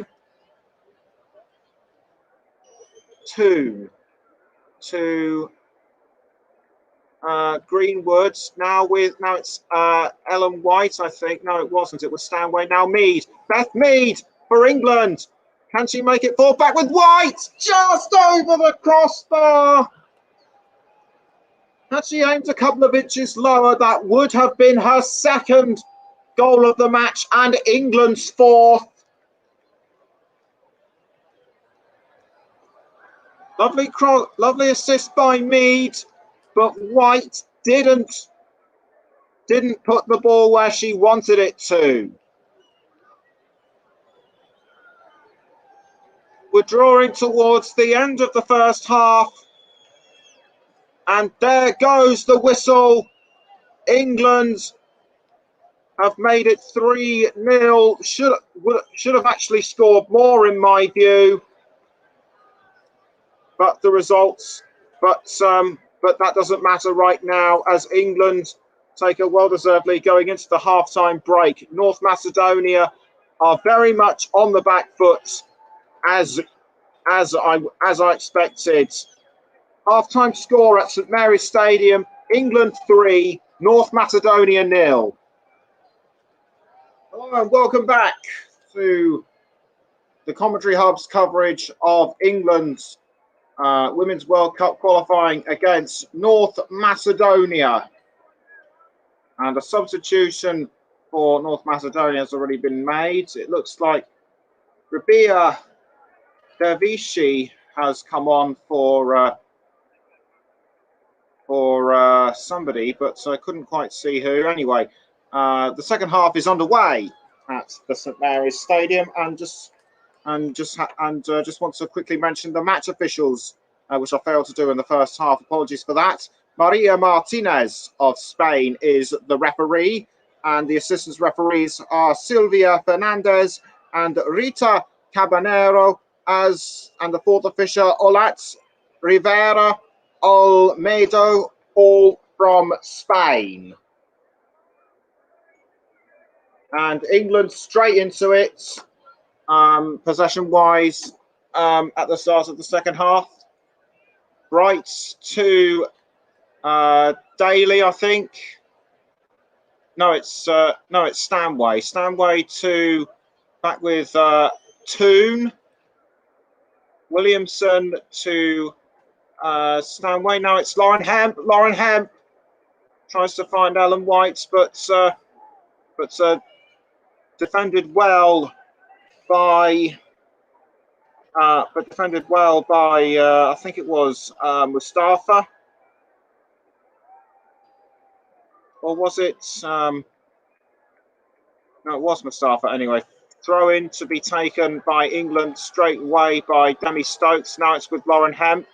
Toon. To Greenwood. Now it's Ellen White, I think. No, it wasn't. It was Stanway. Now Mead. Beth Mead for England. Can she make it forward back with White? Just over the crossbar. Had she aimed a couple of inches lower, that would have been her second goal of the match and England's fourth. Lovely assist by Mead, but White didn't put the ball where she wanted it to. We're drawing towards the end of the first half. And there goes the whistle. England have made it 3-0. Should have actually scored more in my view. But the results, but that doesn't matter right now as England take a well-deserved lead going into the half-time break. North Macedonia are very much on the back foot as I expected. Half-time score at St Mary's Stadium, England 3, North Macedonia 0. Hello and welcome back to the Commentary Hub's coverage of England's Women's World Cup qualifying against North Macedonia. And a substitution for North Macedonia has already been made. It looks like Rabia Dervishi has come on for somebody, but I couldn't quite see who. Anyway, the second half is underway at the St Mary's Stadium, and just want to quickly mention the match officials, which I failed to do in the first half. Apologies for that. Maria Martinez of Spain is the referee, and the assistant referees are Silvia Fernandez and Rita Cabanero, and the fourth official Olat Rivera Olmedo, all from Spain. And England straight into it, possession-wise, at the start of the second half. Bright to Daly, I think. No, it's Stanway. Stanway to back with Toon. Williamson to Stanway. Now it's Lauren Hemp. Lauren Hemp tries to find Ellen White, but defended well by I think it was Mustafa, or was it? No, it was Mustafa. Anyway, throw in to be taken by England straight away by Demi Stokes. Now it's with Lauren Hemp.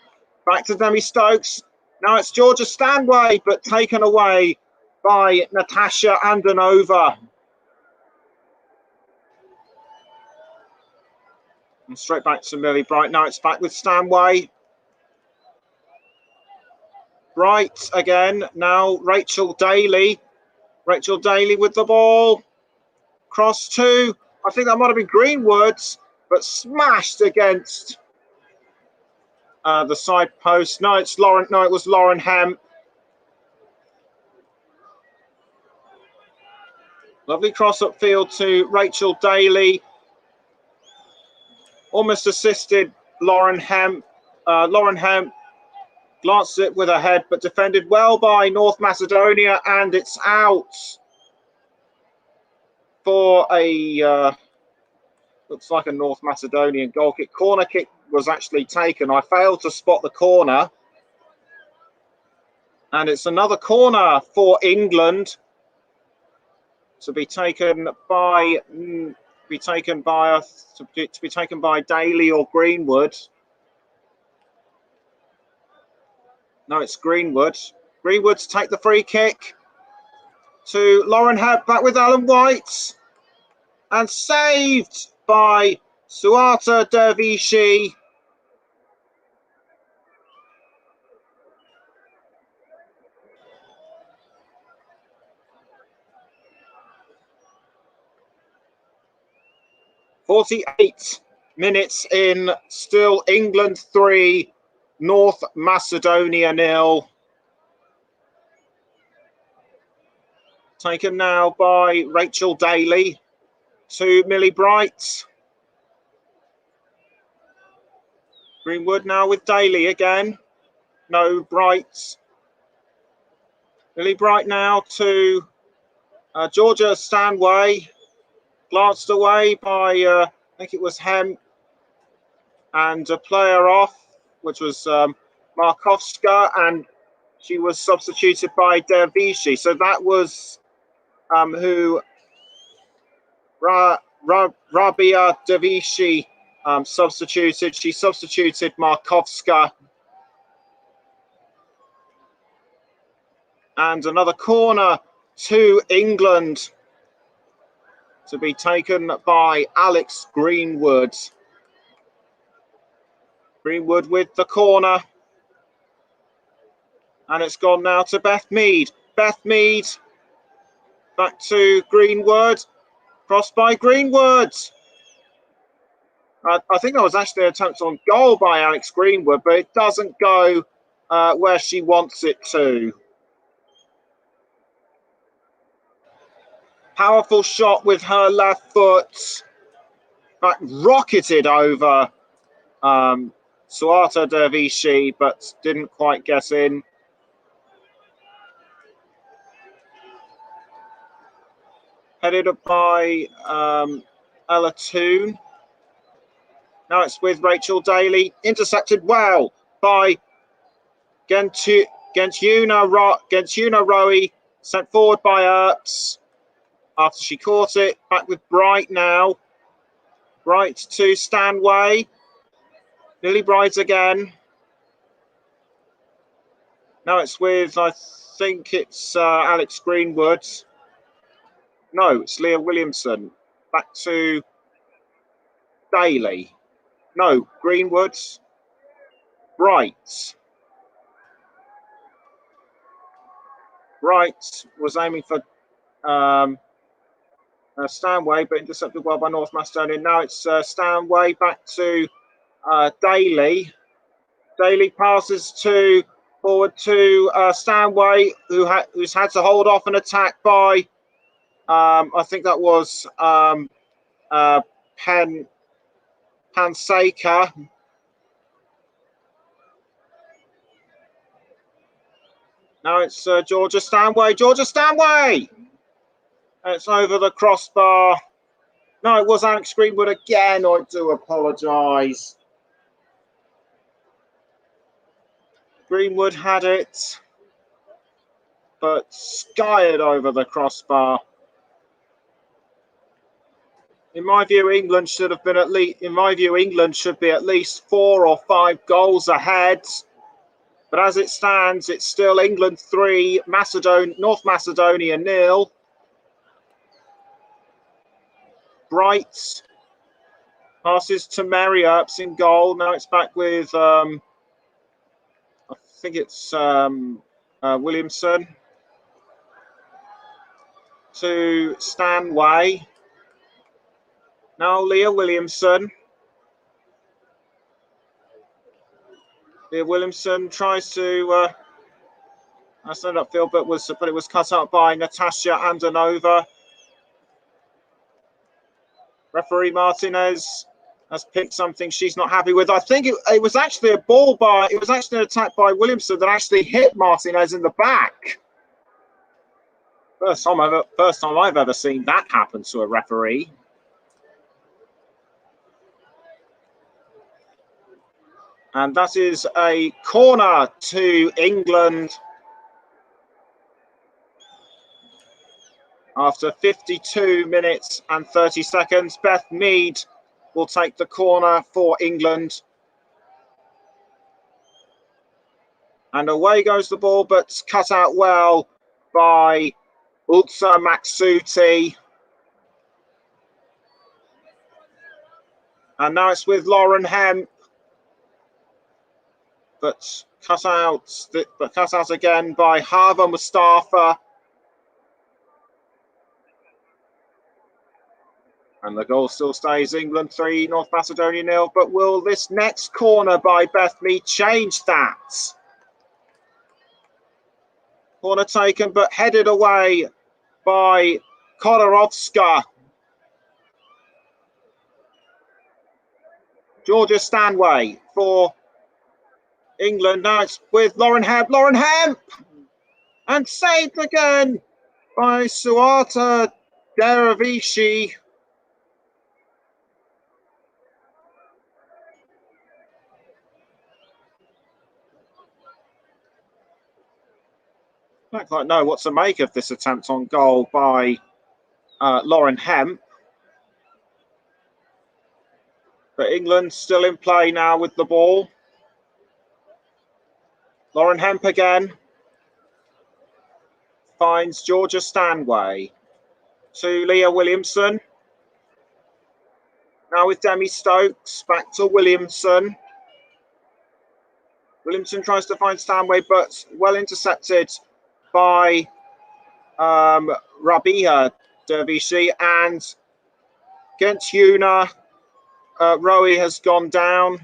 Back to Demi Stokes. Now it's Georgia Stanway, but taken away by Natasha Andanova. And straight back to Millie Bright. Now it's back with Stanway. Bright again. Now Rachel Daly. Rachel Daly with the ball. Cross to, I think that might have been Greenwood's, but smashed against the side post. No, it's Lauren. No, it was Lauren Hemp. Lovely cross upfield to Rachel Daly. Almost assisted Lauren Hemp. Lauren Hemp glanced it with her head, but defended well by North Macedonia, and it's out for a looks like a North Macedonian goal kick. Corner kick was actually taken. I failed to spot the corner, and it's another corner for England to be taken by Daly or Greenwood. No, it's Greenwood. Greenwood to take the free kick to Lauren Hemp, back with Ellen White, and saved by Suata Dervishi. "48 minutes in, still England 3, North Macedonia 0. Taken now by Rachel Daly to Millie Bright. Greenwood now with Daly again. No, Bright. Millie Bright now to Georgia Stanway. Glanced away by, I think it was Hemp. And a player off, which was Markovska, and she was substituted by Dervishi. So that was who Rabia Dervishi substituted. She substituted Markovska. And another corner to England to be taken by Alex Greenwood. Greenwood with the corner. And it's gone now to Beth Mead. Beth Mead back to Greenwood. Crossed by Greenwood. I think that was actually an attempt on goal by Alex Greenwood, but it doesn't go where she wants it to. Powerful shot with her left foot. That rocketed over Suata Dervishi, but didn't quite get in. Headed up by Ella Toon. Now it's with Rachel Daly. Intercepted well by Gentuna Rowe. Sent forward by Earps after she caught it. Back with Bright now. Bright to Stanway. Millie Bright again. Now it's with, I think it's Alex Greenwood. No, it's Leah Williamson. Back to Daly. No, Greenwood. Bright. Bright was aiming for Stanway, but intercepted well by North Macedonia. Now it's Stanway back to Daly. Daly passes forward to Stanway, who's had to hold off an attack by I think that was Panseka. Now it's Georgia Stanway. Georgia Stanway! It's over the crossbar. No, it was Alex Greenwood again. I do apologise. Greenwood had it, but skied over the crossbar. In my view, England should have been England should be at least 4 or 5 goals ahead. But as it stands, it's still England 3, North Macedonia 0. Bright passes to Mary Earps in goal. Now it's back with, I think it's Williamson to Stanway. Now Leah Williamson. Leah Williamson tries to stand upfield, but it was cut out by Natasha Andanova. Referee Martinez has picked something she's not happy with. I think it was actually an attack by Williamson that actually hit Martinez in the back. First time I've ever seen that happen to a referee. And that is a corner to England. After 52 minutes and 30 seconds, Beth Mead will take the corner for England. And away goes the ball, but cut out well by Ulsa Maksuti. And now it's with Lauren Hemp. But cut out again by Hava Mustafa. And the goal still stays England 3, North Macedonia 0. But will this next corner by Beth Mead change that? Corner taken, but headed away by Kodorovska. Georgia Stanway for England. Now it's with Lauren Hemp. Lauren Hemp! And saved again by Suata Deravishi. I don't quite know what to make of this attempt on goal by Lauren Hemp. But England still in play now with the ball. Lauren Hemp again finds Georgia Stanway to Leah Williamson. Now with Demi Stokes, back to Williamson. Williamson tries to find Stanway, but well intercepted by Rabia Dervishi, and against Yuna, Rowie has gone down.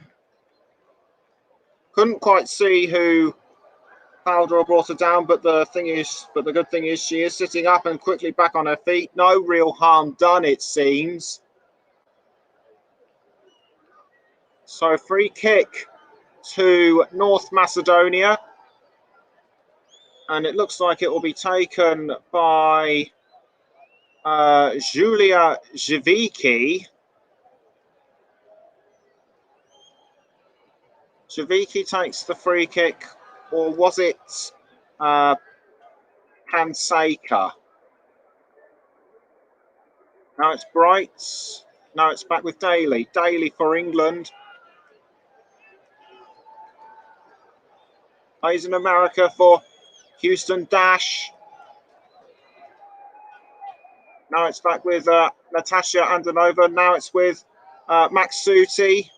Couldn't quite see who fouled her or brought her down, but the good thing is she is sitting up and quickly back on her feet. No real harm done, it seems. So free kick to North Macedonia, and it looks like it will be taken by Julia Javicki. Javicki takes the free kick, or was it Panseka? Now it's Bright. Now it's back with Daly. Daly for England. Plays in America for Houston Dash. Now it's back with Natasha Andanova. Now it's with Maksuti.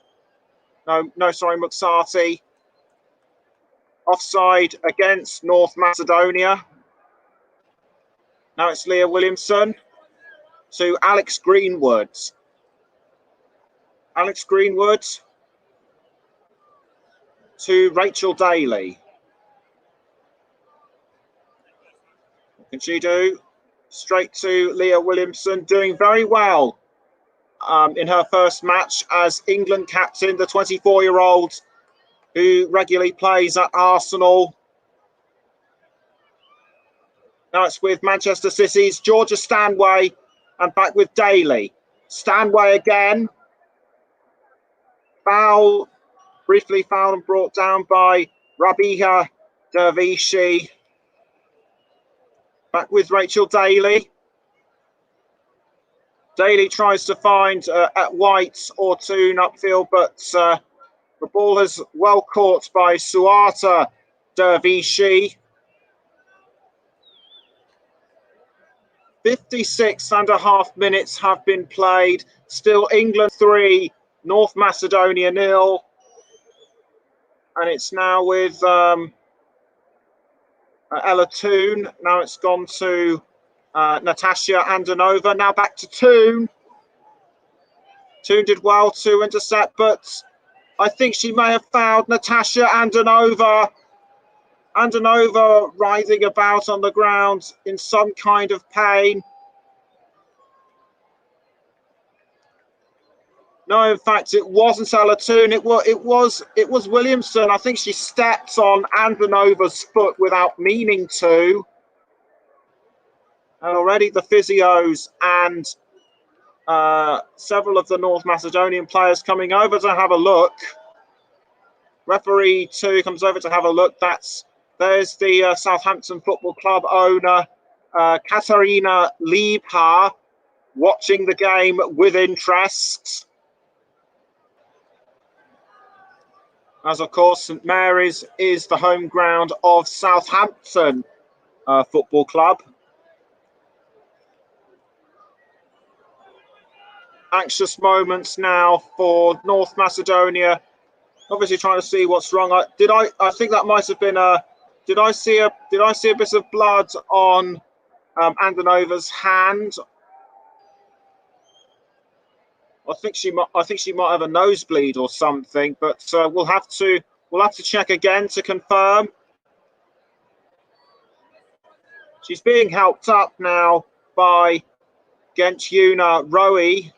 Sorry, Muxati. Offside against North Macedonia. Now it's Leah Williamson to Alex Greenwood. Alex Greenwood to Rachel Daly. What can she do? Straight to Leah Williamson, doing very well in her first match as England captain, the 24-year-old who regularly plays at Arsenal. Now it's with Manchester City's Georgia Stanway, and back with Daly. Stanway again. Foul, briefly fouled and brought down by Rabia Dervishi. Back with Rachel Daly. Daly tries to find at White or Toon upfield, but the ball is well caught by Suata Dervishi. 56.5 minutes have been played. Still England 3, North Macedonia 0. And it's now with Ella Toon. Now it's gone to Natasha Andanova. Now back to Toon. Toon did well to intercept, but I think she may have fouled Natasha Andanova. Andanova writhing about on the ground in some kind of pain. No, in fact, it wasn't Ella Toon. It was Williamson. I think she stepped on Andanova's foot without meaning to. And already the physios and several of the North Macedonian players coming over to have a look. Referee 2 comes over to have a look. There's the Southampton Football Club owner, Katarina Liebhaar, watching the game with interest. As of course, St Mary's is the home ground of Southampton Football Club. Anxious moments now for North Macedonia. Obviously trying to see what's wrong. I think that might have been a. Did I see a bit of blood on Andanova's hand? I think she might have a nosebleed or something, but we'll have to check again to confirm. She's being helped up now by Gentyuna Roe.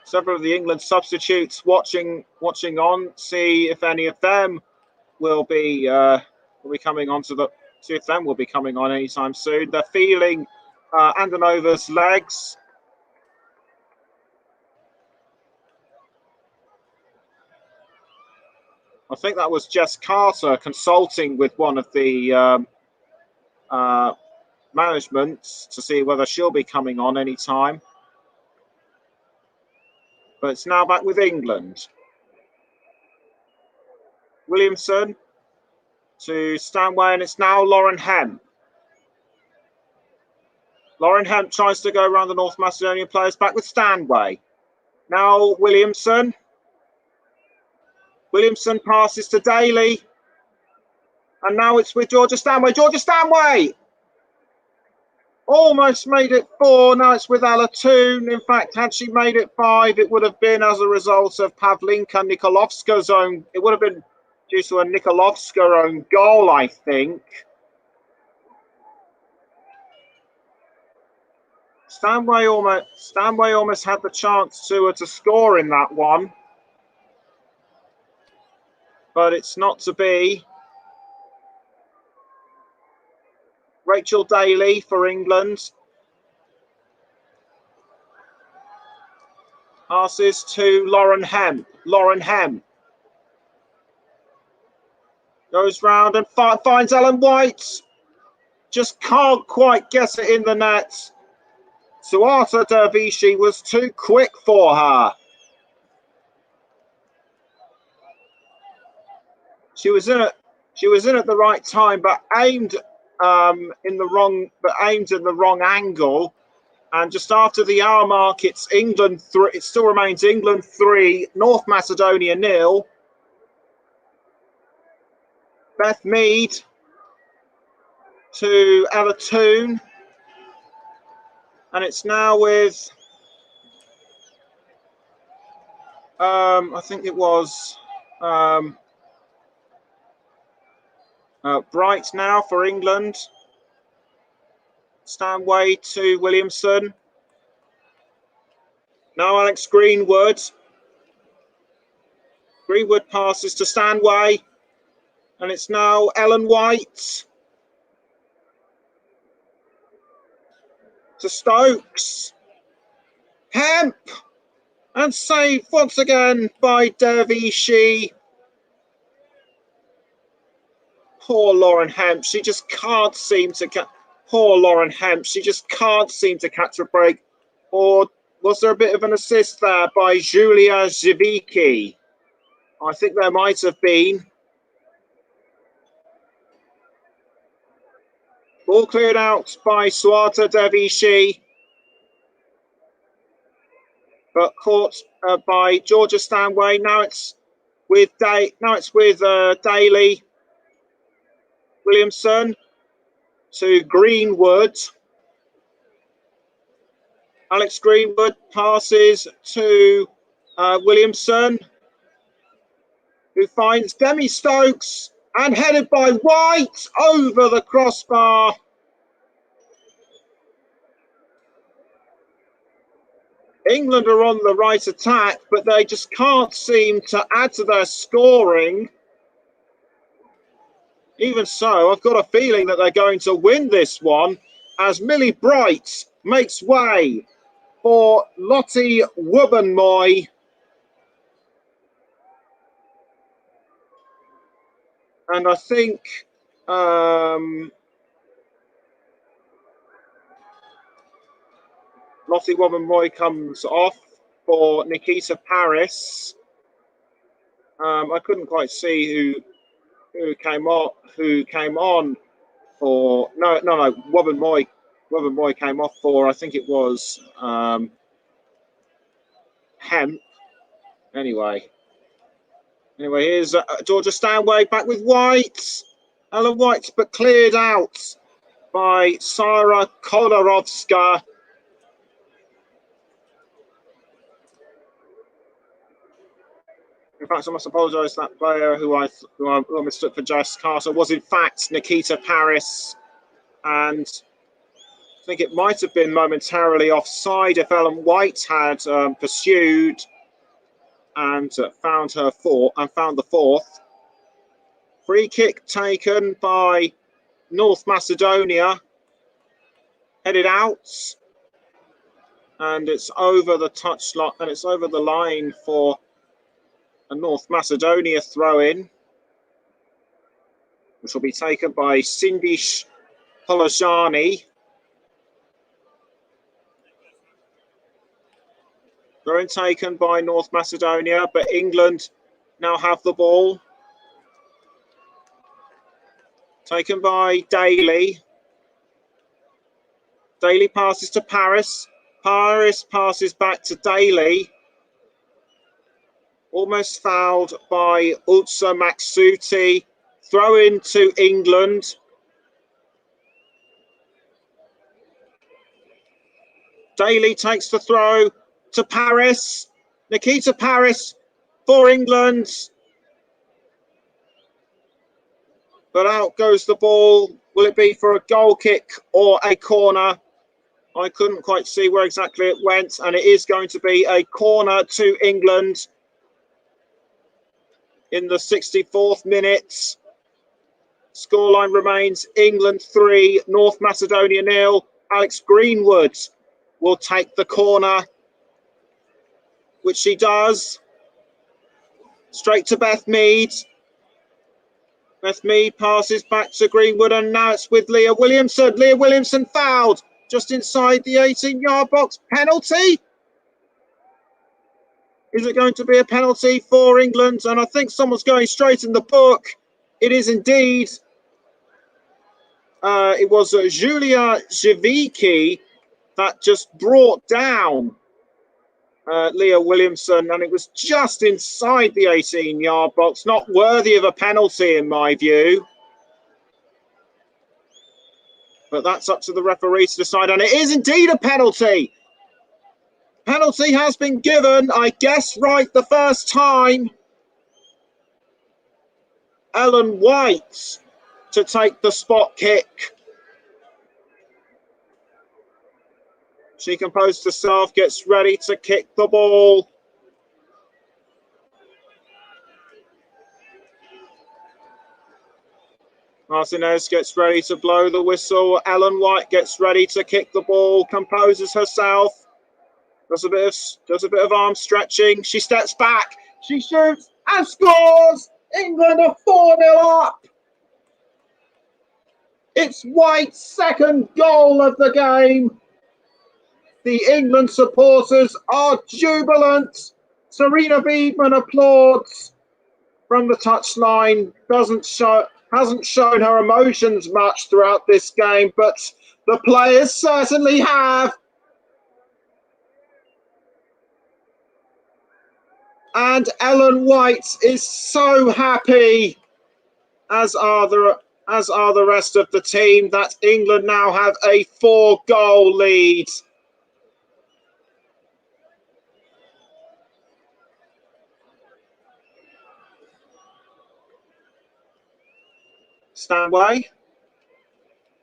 Several of the England substitutes watching on, see if any of them will be coming on to the. See if them will be coming on anytime soon. They're feeling Andanova's legs. I think that was Jess Carter consulting with one of the managements to see whether she'll be coming on anytime. But it's now back with England. Williamson to Stanway, and it's now Lauren Hemp. Lauren Hemp tries to go around the North Macedonian players, back with Stanway. Now Williamson. Williamson passes to Daly. And now it's with Georgia Stanway. Georgia Stanway! Almost made it 4. Now it's with Ella Toon. In fact, had she made it 5, it would have been as a result of Pavlinka Nikolovska's own. It would have been due to a Nikolovska own goal, I think. Stanway almost had the chance to score in that one, but it's not to be. Rachel Daly for England. Passes to Lauren Hemp. Lauren Hemp goes round and finds Ellen White. Just can't quite get it in the net. Suata Dervishi was too quick for her. She was in at the right time, but aimed in the wrong angle. And just after the hour mark, it's England 3. It still remains England 3, North Macedonia 0. Beth Mead to Ella Toon. And it's now with, I think it was Bright now for England. Stanway to Williamson. Now Alex Greenwood. Greenwood passes to Stanway. And it's now Ellen White. To Stokes. Hemp. And saved once again by Dervishi. Poor Lauren Hemp. She just can't seem to catch. Poor Lauren Hemp. She just can't seem to catch a break. Or was there a bit of an assist there by Julia Zivicki? I think there might have been. Ball cleared out by Suata Dervishi, but caught by Georgia Stanway. Now it's with Daly. Williamson to Greenwood. Alex Greenwood passes to Williamson, who finds Demi Stokes and headed by White over the crossbar. England are on the right attack, but they just can't seem to add to their scoring. Even so, I've got a feeling that they're going to win this one as Millie Bright makes way for Lottie Wubbenmoy. And I think Lottie Wubbenmoy comes off for Nikita Paris. I couldn't quite see who came on for Wubbenmoy came off for, I think it was Hemp. Anyway, here's Georgia Stanway back with White. Ellen White, but cleared out by Sarah Kodarovska. In fact, I must apologise. That player who I mistook for Jess Carter was in fact Nikita Paris. And I think it might have been momentarily offside if Ellen White had pursued and found the fourth. Free kick taken by North Macedonia, headed out, and it's over the touchline, and it's over the line for a North Macedonia throw-in, which will be taken by Sindish Polajani. Throw-in taken by North Macedonia, but England now have the ball. Taken by Daly. Daly passes to Paris. Paris passes back to Daly. Almost fouled by Ulsa Maksuti. Throw in to England. Daly takes the throw to Paris. Nikita Paris for England. But out goes the ball. Will it be for a goal kick or a corner? I couldn't quite see where exactly it went, and it is going to be a corner to England in the 64th minute. Scoreline remains England 3, North Macedonia 0. Alex Greenwood will take the corner, which she does. Straight to Beth Mead. Beth Mead passes back to Greenwood, and now it's with Leah Williamson. Leah Williamson fouled just inside the 18-yard box. Penalty? Is it going to be a penalty for England? And I think someone's going straight in the book. It is indeed. It was Julia Zivicki that just brought down Leah Williamson, and it was just inside the 18-yard box. Not worthy of a penalty in my view. But that's up to the referee to decide, and it is indeed a penalty. Penalty has been given, I guess right the first time. Ellen White to take the spot kick. She composes herself, gets ready to kick the ball. Martinez gets ready to blow the whistle. Ellen White gets ready to kick the ball, composes herself, does a bit of arm stretching. She steps back, she shoots and scores. England are 4-0 up. It's White's second goal of the game. The England supporters are jubilant. Serena Wiedmann applauds from the touchline. Hasn't shown her emotions much throughout this game, but the players certainly have. And Ellen White is so happy, as are the rest of the team, that England now have a 4-goal lead. Stanway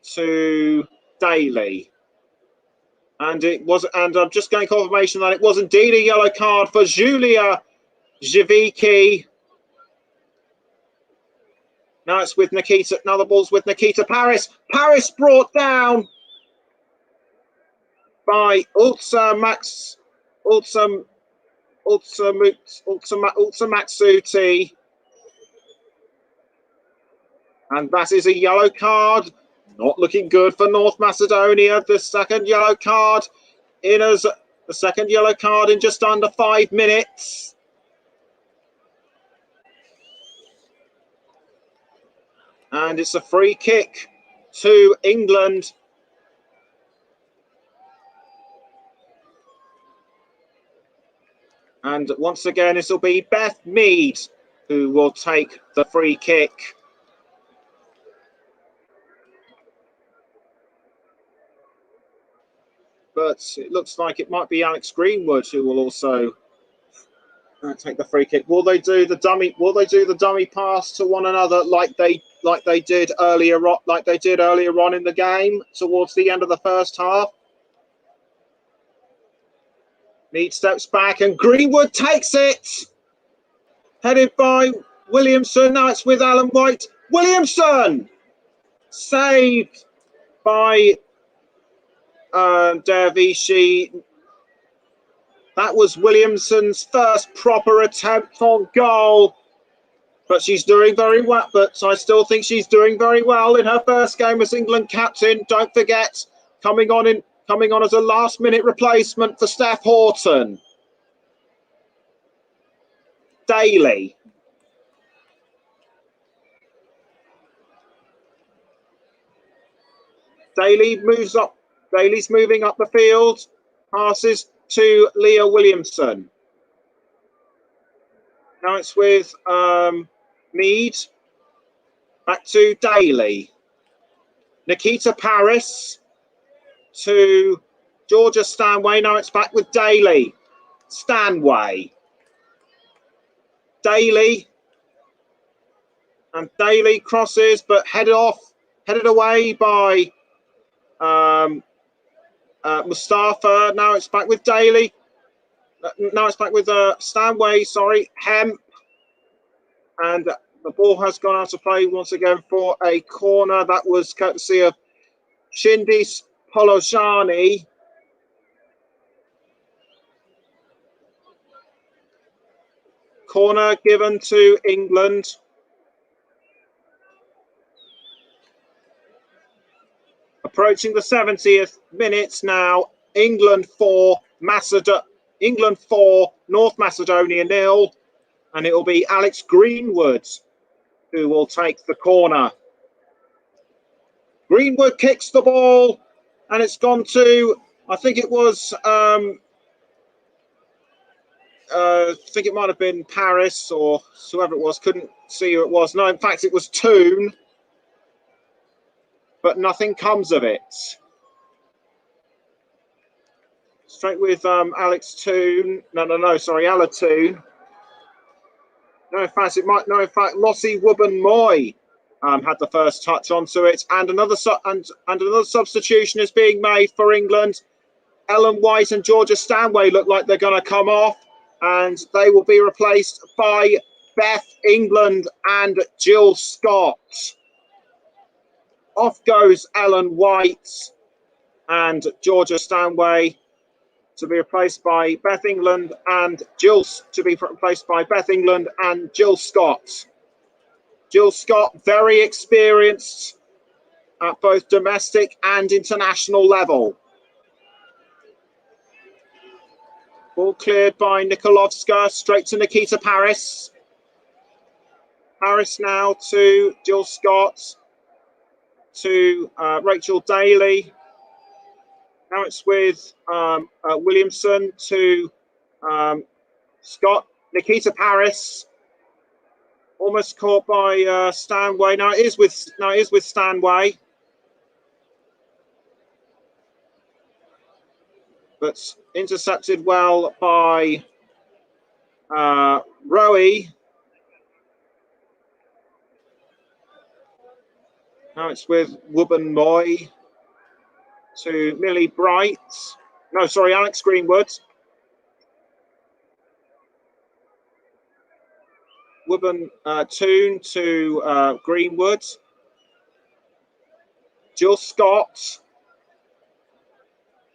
to Daly. And I'm just getting confirmation that it was indeed a yellow card for Julia Zivicki. Now it's with Nikita. Now the ball's with Nikita Paris. Paris brought down by Ulsa Maksuti. And that is a yellow card. Not looking good for North Macedonia. The second yellow card in just under 5 minutes. And it's a free kick to England. And once again, this will be Beth Mead who will take the free kick. But it looks like it might be Alex Greenwood who will also take the free kick. Will they do the dummy pass to one another like they like they did earlier on in the game towards the end of the first half. Mead steps back and Greenwood takes it. Headed by Williamson. Now it's with Alan White. Williamson! Saved by Dervishi. That was Williamson's first proper attempt on goal. But she's doing very well. But I still think she's doing very well in her first game as England captain. Don't forget, coming on as a last-minute replacement for Steph Houghton. Daly. Daly moves up. Daly's moving up the field. Passes to Leah Williamson. Now it's with Mead. Back to Daly. Nikita Paris to Georgia Stanway. Now it's back with Daly. Stanway. Daly. And Daly crosses, but headed away by Mustafa. Now it's back with Daly. Now it's back with Stanway, sorry, Hemp. And the ball has gone out of play once again for a corner. That was courtesy of Shindis Polojani. Corner given to England. Approaching the 70th minute now. England 4, North Macedonia 0. And it will be Alex Greenwood who will take the corner. Greenwood kicks the ball and it's gone to, I think it was, I think it might have been Paris or whoever it was. Couldn't see who it was. No, in fact, it was Toon. But nothing comes of it. Straight with Alex Toon. No, sorry, Ala Toon. No, in fact, Lossie Wubben-Moy had the first touch onto it. And another substitution is being made for England. Ellen White and Georgia Stanway look like they're going to come off. And they will be replaced by Beth England and Jill Scott. Off goes Ellen White and Georgia Stanway to be replaced by Beth England and Jill Scott. Jill Scott, very experienced at both domestic and international level. Ball cleared by Nikolovska, straight to Nikita Paris. Paris now to Jill Scott. To Rachel Daly. Now it's with Williamson to Scott. Nikita Paris. Almost caught by Stanway. Now it is with Stanway. But intercepted well by Rowie. Now it's with Wubben-Moy to Millie Bright. No, sorry, Alex Greenwood. Toon to Greenwood. Jill Scott.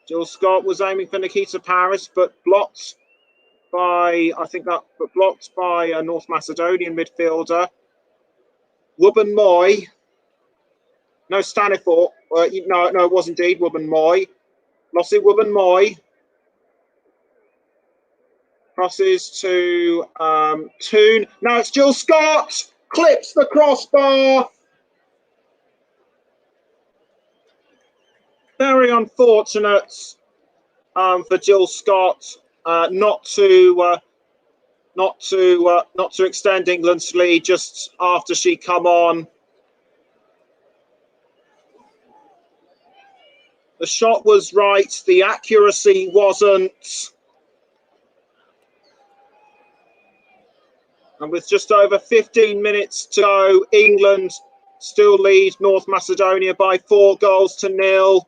Jill Scott was aiming for Nikita Paris, but blocked by a North Macedonian midfielder. Wubben-Moy. No, Stanifor. No, it was indeed Wubben-Moy. Lossie Wubben-Moy. Crosses to Toon. Now it's Jill Scott. Clips the crossbar. Very unfortunate for Jill Scott not to extend England's lead just after she come on. The shot was right, the accuracy wasn't. And with just over 15 minutes to go, England still lead North Macedonia by 4 goals to 0.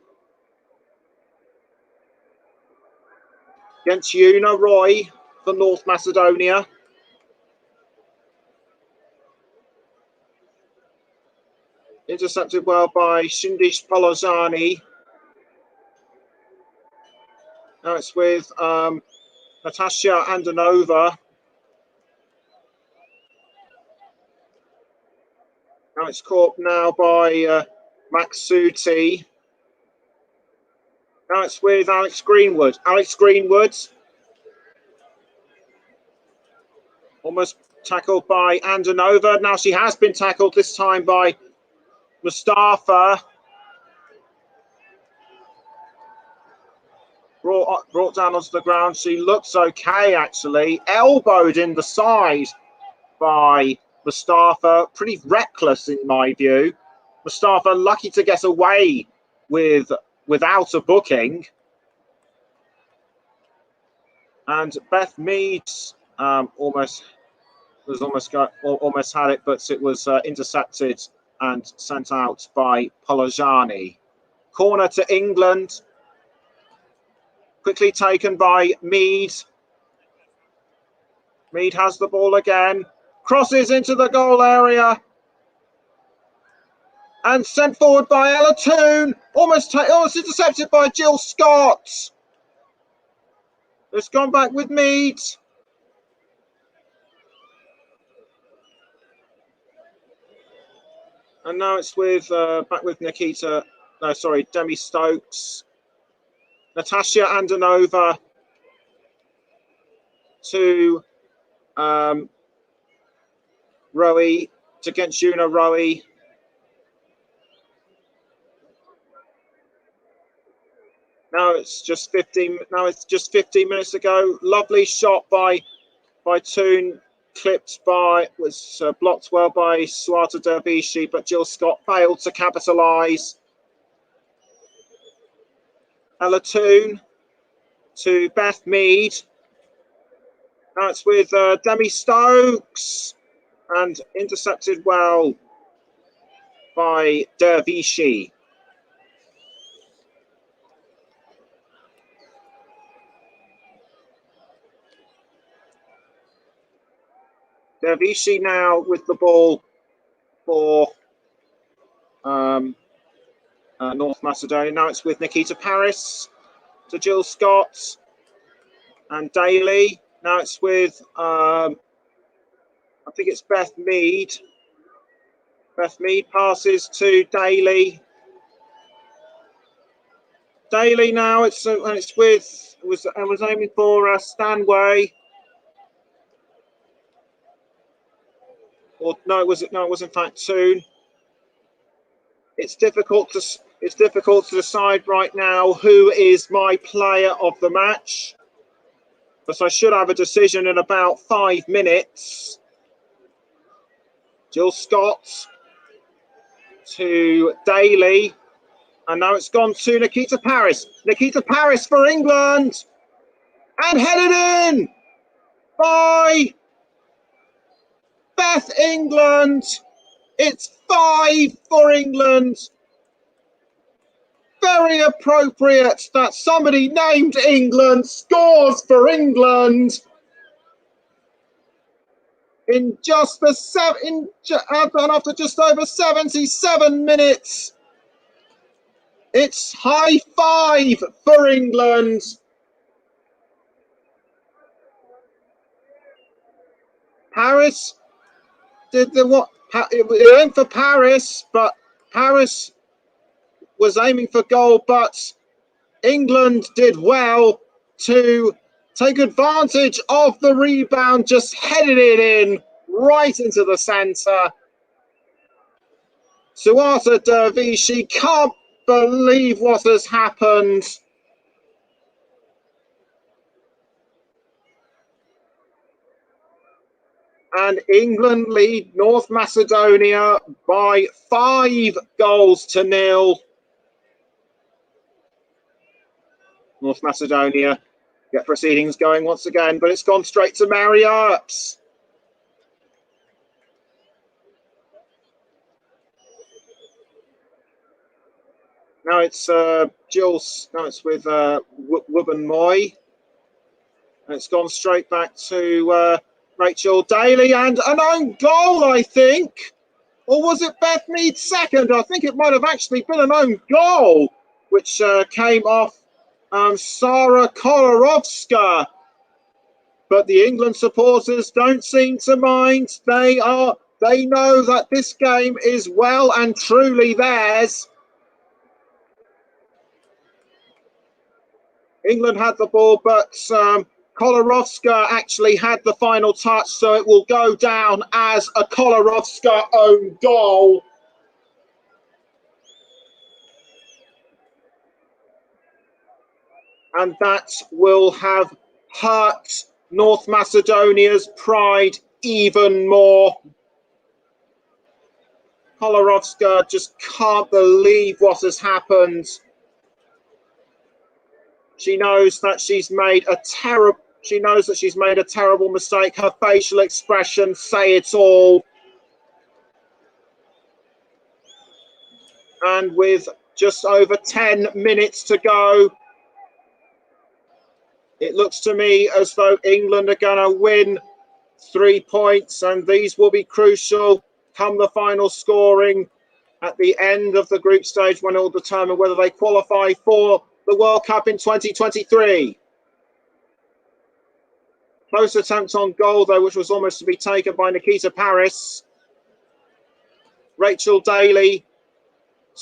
Against Una Roy for North Macedonia. Intercepted well by Shindish Polozani. Now it's with Natasha Andanova. Now it's caught now by Maksuti. Now it's with Alex Greenwood. Alex Greenwood. Almost tackled by Andanova. Now she has been tackled this time by Mustafa. Brought down onto the ground. She looks okay, actually. Elbowed in the side by Mustafa. Pretty reckless, in my view. Mustafa lucky to get away without a booking. And Beth Meads almost had it, but it was intercepted and sent out by Polozani. Corner to England. Quickly taken by Mead. Mead has the ball again. Crosses into the goal area. And sent forward by Ella Toon. Almost intercepted by Jill Scott. It's gone back with Mead. And now it's with back with Nikita. No, sorry, Demi Stokes. Natasha Andanova to Roe against Una Roe. Now it's just 15 minutes ago. Lovely shot by Toon, was blocked well by Swata Dervishi, but Jill Scott failed to capitalise. Ella Toon to Beth Mead. Now it's with Demi Stokes and intercepted well by Dervishi. Dervishi now with the ball for North Macedonia. Now it's with Nikita Paris to Jill Scott and Daly. Now it's with, I think it's Beth Mead. Beth Mead passes to Daly. Daly now, it was aiming for Stanway. Or no, it was in fact Toon. It's difficult to decide right now who is my player of the match, but I should have a decision in about 5 minutes. Jill Scott to Daly, and now it's gone to Nikita Paris. Nikita Paris for England, and headed in by Beth England. It's 5 for England. Very appropriate that somebody named England scores for England in just after just over 77 minutes. It's high 5 for England. Paris did it aimed for Paris, but Paris was aiming for goal, but England did well to take advantage of the rebound, just headed it in right into the centre. Suata Dervishi can't believe what has happened. And England lead North Macedonia by 5 goals to 0. North Macedonia get proceedings going once again, but it's gone straight to Mary Earps. Now it's Jules. Now it's with Wubben Moy. And it's gone straight back to Rachel Daly and an own goal, I think. Or was it Beth Mead's second? I think it might have actually been an own goal, which came off Sarah Kolorovska. But the England supporters don't seem to mind. They know that this game is well and truly theirs. England had the ball, but Kolorovska actually had the final touch, so it will go down as a Kolorovska own goal. And that will have hurt North Macedonia's pride even more. Kolorovska just can't believe what has happened. She knows that she's made a terrible mistake. Her facial expressions say it all. And with just over 10 minutes to go, it looks to me as though England are going to win 3 points, and these will be crucial come the final scoring at the end of the group stage, when it will determine whether they qualify for the World Cup in 2023. Close attempt on goal, though, which was almost to be taken by Nikita Paris. Rachel Daly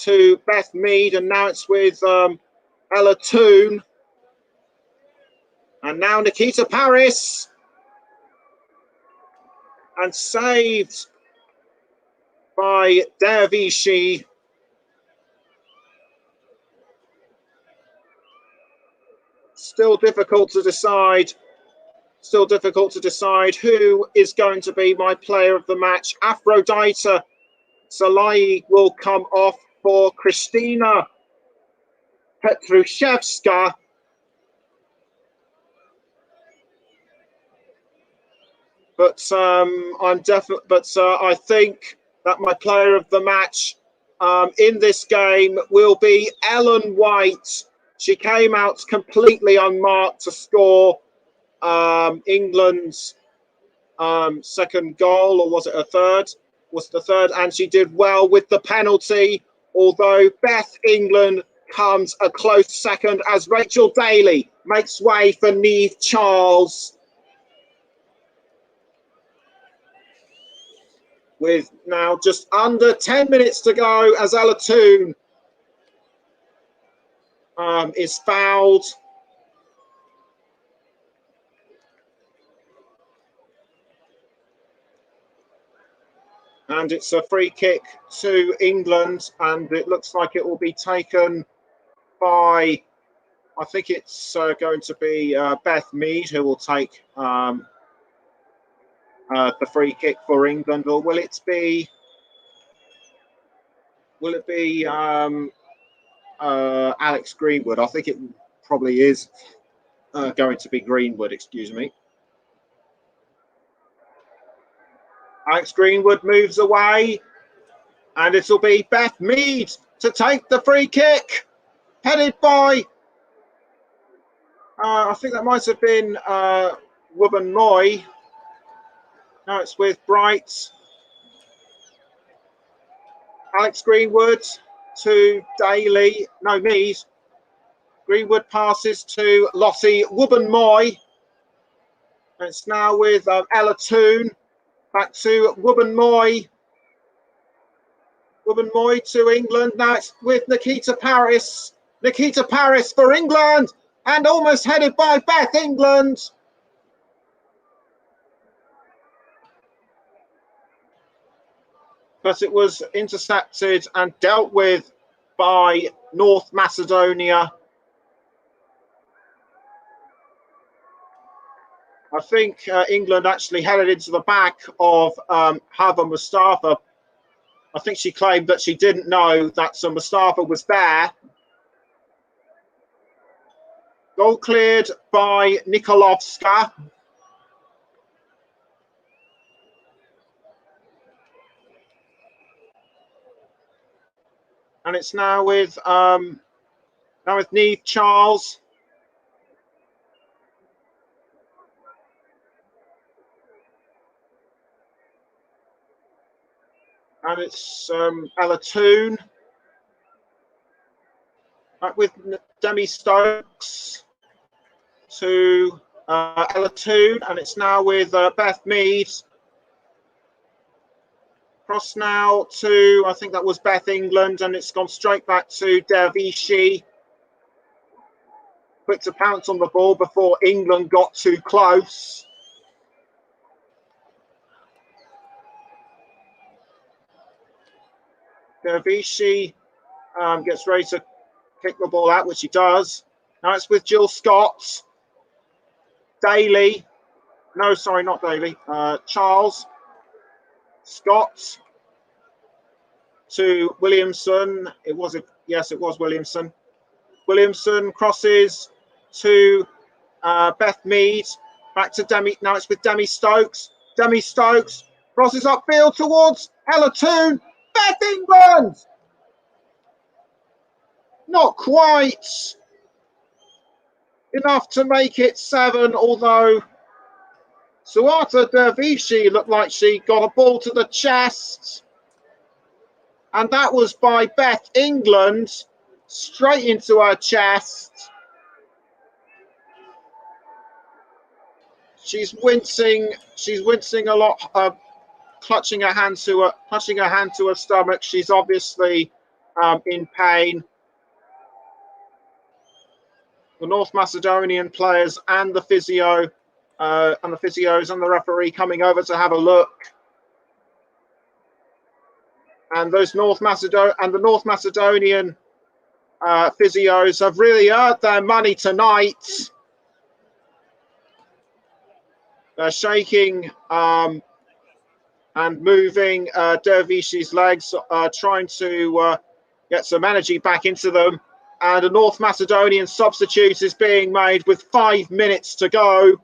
to Beth Mead, and now it's with Ella Toon. And now Nikita Paris. And saved by Dervishi. Still difficult to decide who is going to be my player of the match. Aphrodite Salai will come off for Kristina Petrushevska. But I think that my player of the match in this game will be Ellen White. She came out completely unmarked to score England's second goal, or was it a third? Was the third, and she did well with the penalty, although Beth England comes a close second as Rachel Daly makes way for Niamh Charles. With now just under 10 minutes to go as Ella Toon is fouled. And it's a free kick to England, and it looks like it will be taken by, I think it's going to be Beth Mead who will take the free kick for England, or will it be Alex Greenwood? I think it probably is going to be Greenwood, excuse me. Alex Greenwood moves away, and it'll be Beth Mead to take the free kick, headed by, I think that might have been Wubben Moy. Now it's with Bright. Alex Greenwood to Daly. No, Mead. Greenwood passes to Lottie Wubben Moy. It's now with Ella Toon. Back to Wubben Moy. Wubben Moy to England. Now it's with Nikita Paris. Nikita Paris for England. And almost headed by Beth England. But it was intercepted and dealt with by North Macedonia. I think England actually headed into the back of Hava Mustafa. I think she claimed that she didn't know that Sir Mustafa was there. Goal cleared by Nikolovska. And it's now with Neve Charles. And it's Ella Toon. Back with Demi Stokes to Ella Toon. And it's now with Beth Mead. Cross now to, I think that was Beth England, and it's gone straight back to Dervishi. Quick to pounce on the ball before England got too close. Dervishi gets ready to kick the ball out, which he does. Now it's with Jill Scott. Daly. No, sorry, not Daly. Charles. Scott to Williamson. It was Williamson. Williamson crosses to Beth Mead. Back to Demi. Now it's with Demi Stokes. Demi Stokes crosses upfield towards Ella Toon. Beth England. Not quite enough to make it 7, although Suata Dervishi looked like she got a ball to the chest. And that was by Beth England, straight into her chest. She's wincing a lot, clutching her hand to her stomach. She's obviously in pain. The North Macedonian players and the physio and the physios and the referee coming over to have a look. And the North Macedonian physios have really earned their money tonight. They're shaking and moving Dervishi's legs, trying to get some energy back into them. And a North Macedonian substitute is being made with 5 minutes to go.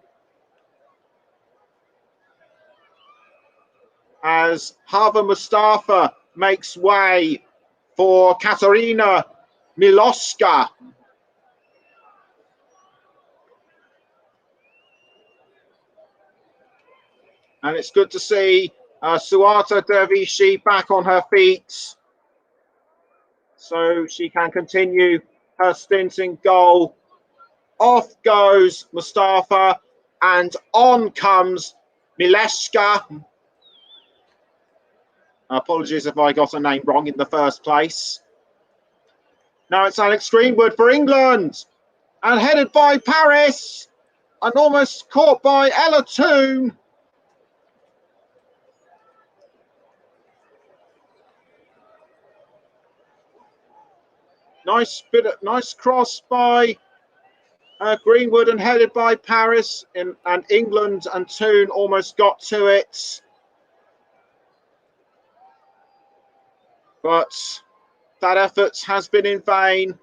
As Hava Mustafa makes way for Katarina Miloska. And it's good to see Suata Dervishi back on her feet, so she can continue her stint in goal. Off goes Mustafa, and on comes Mileska. Apologies if I got her name wrong in the first place. Now it's Alex Greenwood for England, and headed by Paris, and almost caught by Ella Toon. Nice cross by Greenwood and headed by Paris, and England and Toon almost got to it. But that effort has been in vain.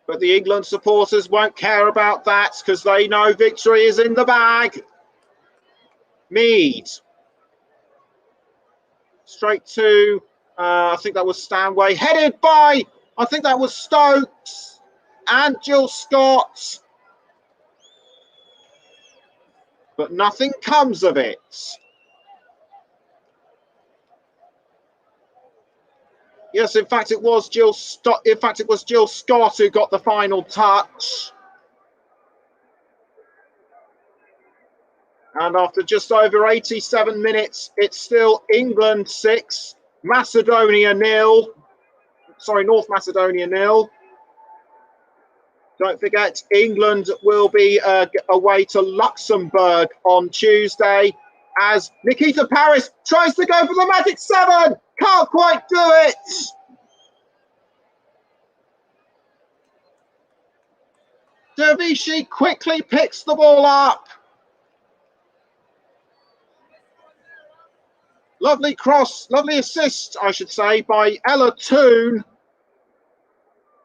But the England supporters won't care about that because they know victory is in the bag. Mead. Straight to, I think that was Stanway. Headed by, I think that was Stokes and Jill Scott. But nothing comes of it. Yes, in fact, it was Jill Scott who got the final touch. And after just over 87 minutes, it's still England 6, Macedonia 0. Sorry, North Macedonia 0. Don't forget, England will be away to Luxembourg on Tuesday as Nikita Paris tries to go for the magic 7. Can't quite do it. Dervishi quickly picks the ball up. Lovely cross, lovely assist, I should say, by Ella Toon.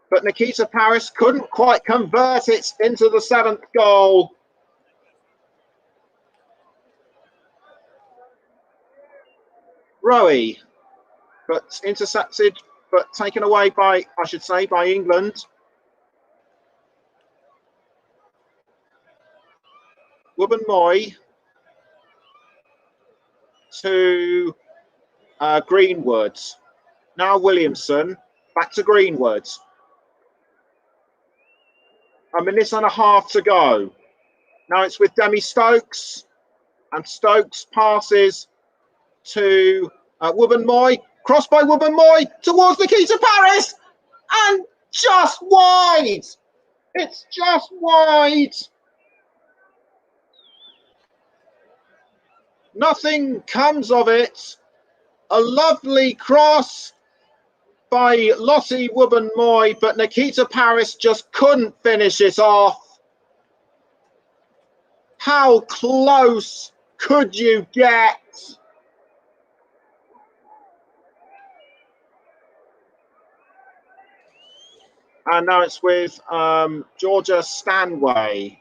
But Nikita Paris couldn't quite convert it into the 7th goal. Rowie, but intercepted but taken away by, I should say, by England. Wubben-Moy to Greenwood. Now Williamson, back to Greenwood. A minute and a half to go. Now it's with Demi Stokes, and Stokes passes to Wubben-Moy. Crossed by Wubben-Moy towards Nikita Paris, and just wide. It's just wide. Nothing comes of it. A lovely cross by Lottie Wubben-Moy, but Nikita Paris just couldn't finish it off. How close could you get? And now it's with Georgia Stanway.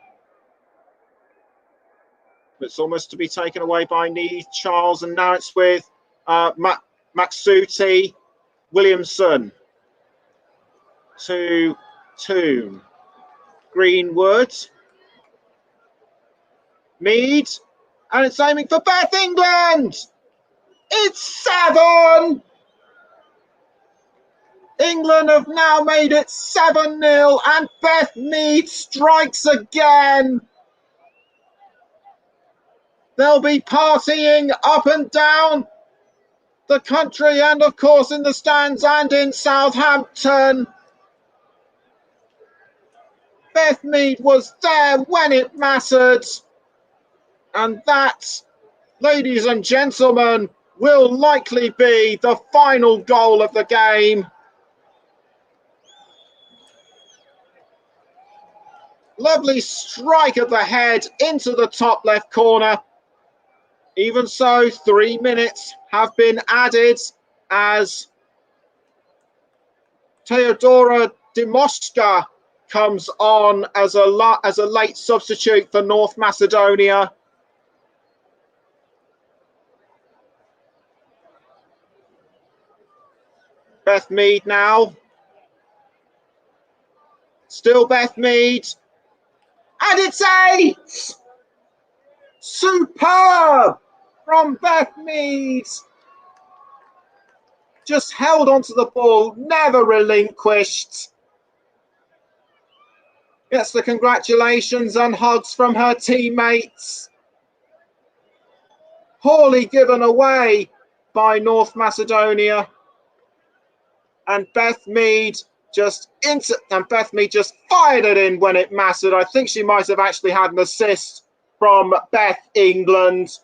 It's almost to be taken away by Neve Charles, and now it's with Maksuti Williamson to Toon. Greenwood. Mead. And it's aiming for Beth England. It's 7. England have now made it 7-0, and Beth Mead strikes again. They'll be partying up and down the country, and of course in the stands and in Southampton. Beth Mead was there when it mattered. And that, ladies and gentlemen, will likely be the final goal of the game. Lovely strike of the head into the top left corner. Even so, 3 minutes have been added as Teodora Dimoshka comes on as a late substitute for North Macedonia. Beth Mead now. Still Beth Mead. And it's 8! Superb from Beth Mead. Just held onto the ball, never relinquished. Gets the congratulations and hugs from her teammates. Poorly given away by North Macedonia. And Beth Mead just fired it in when it mattered. I think she might have actually had an assist from Beth England.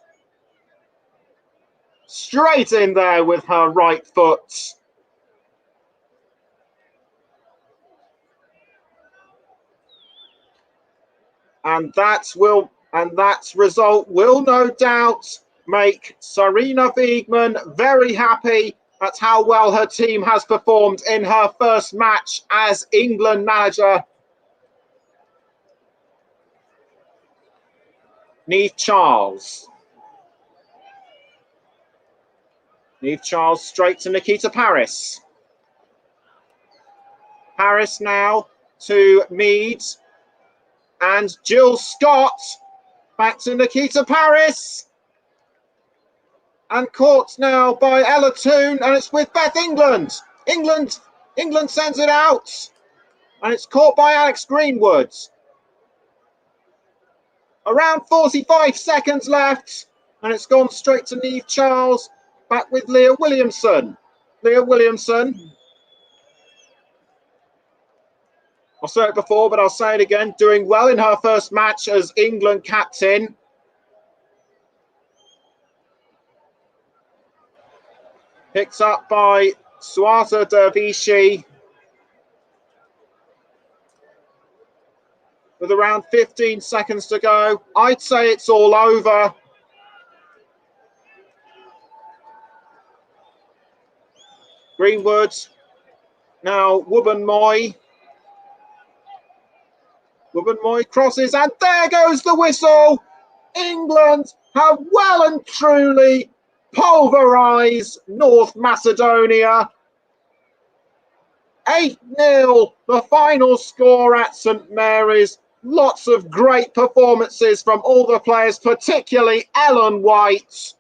Straight in there with her right foot. And that result will no doubt make Sarina Wiegman very happy at how well her team has performed in her first match as England manager. Neve Charles. Neve Charles straight to Nikita Paris. Paris now to Mead. And Jill Scott back to Nikita Paris. And caught now by Ella Toon, and it's with Beth England. England sends it out. And it's caught by Alex Greenwood. Around 45 seconds left. And it's gone straight to Neve Charles. Back with Leah Williamson. Leah Williamson. I've said it before, but I'll say it again. Doing well in her first match as England captain. Picked up by Suata Dervishi. With around 15 seconds to go. I'd say it's all over. Greenwood. Now Wubben-Moy. Wubben-Moy crosses, and there goes the whistle. England have well and truly pulverised North Macedonia. 8-0, the final score at St Mary's. Lots of great performances from all the players, particularly Ellen White,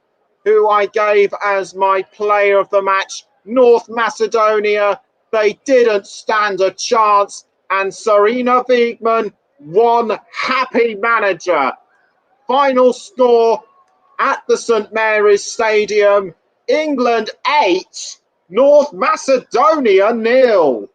who I gave as my player of the match. North Macedonia, they didn't stand a chance, and Sarina Wiegman, one happy manager. Final score at the St Mary's Stadium, England 8, North Macedonia 0.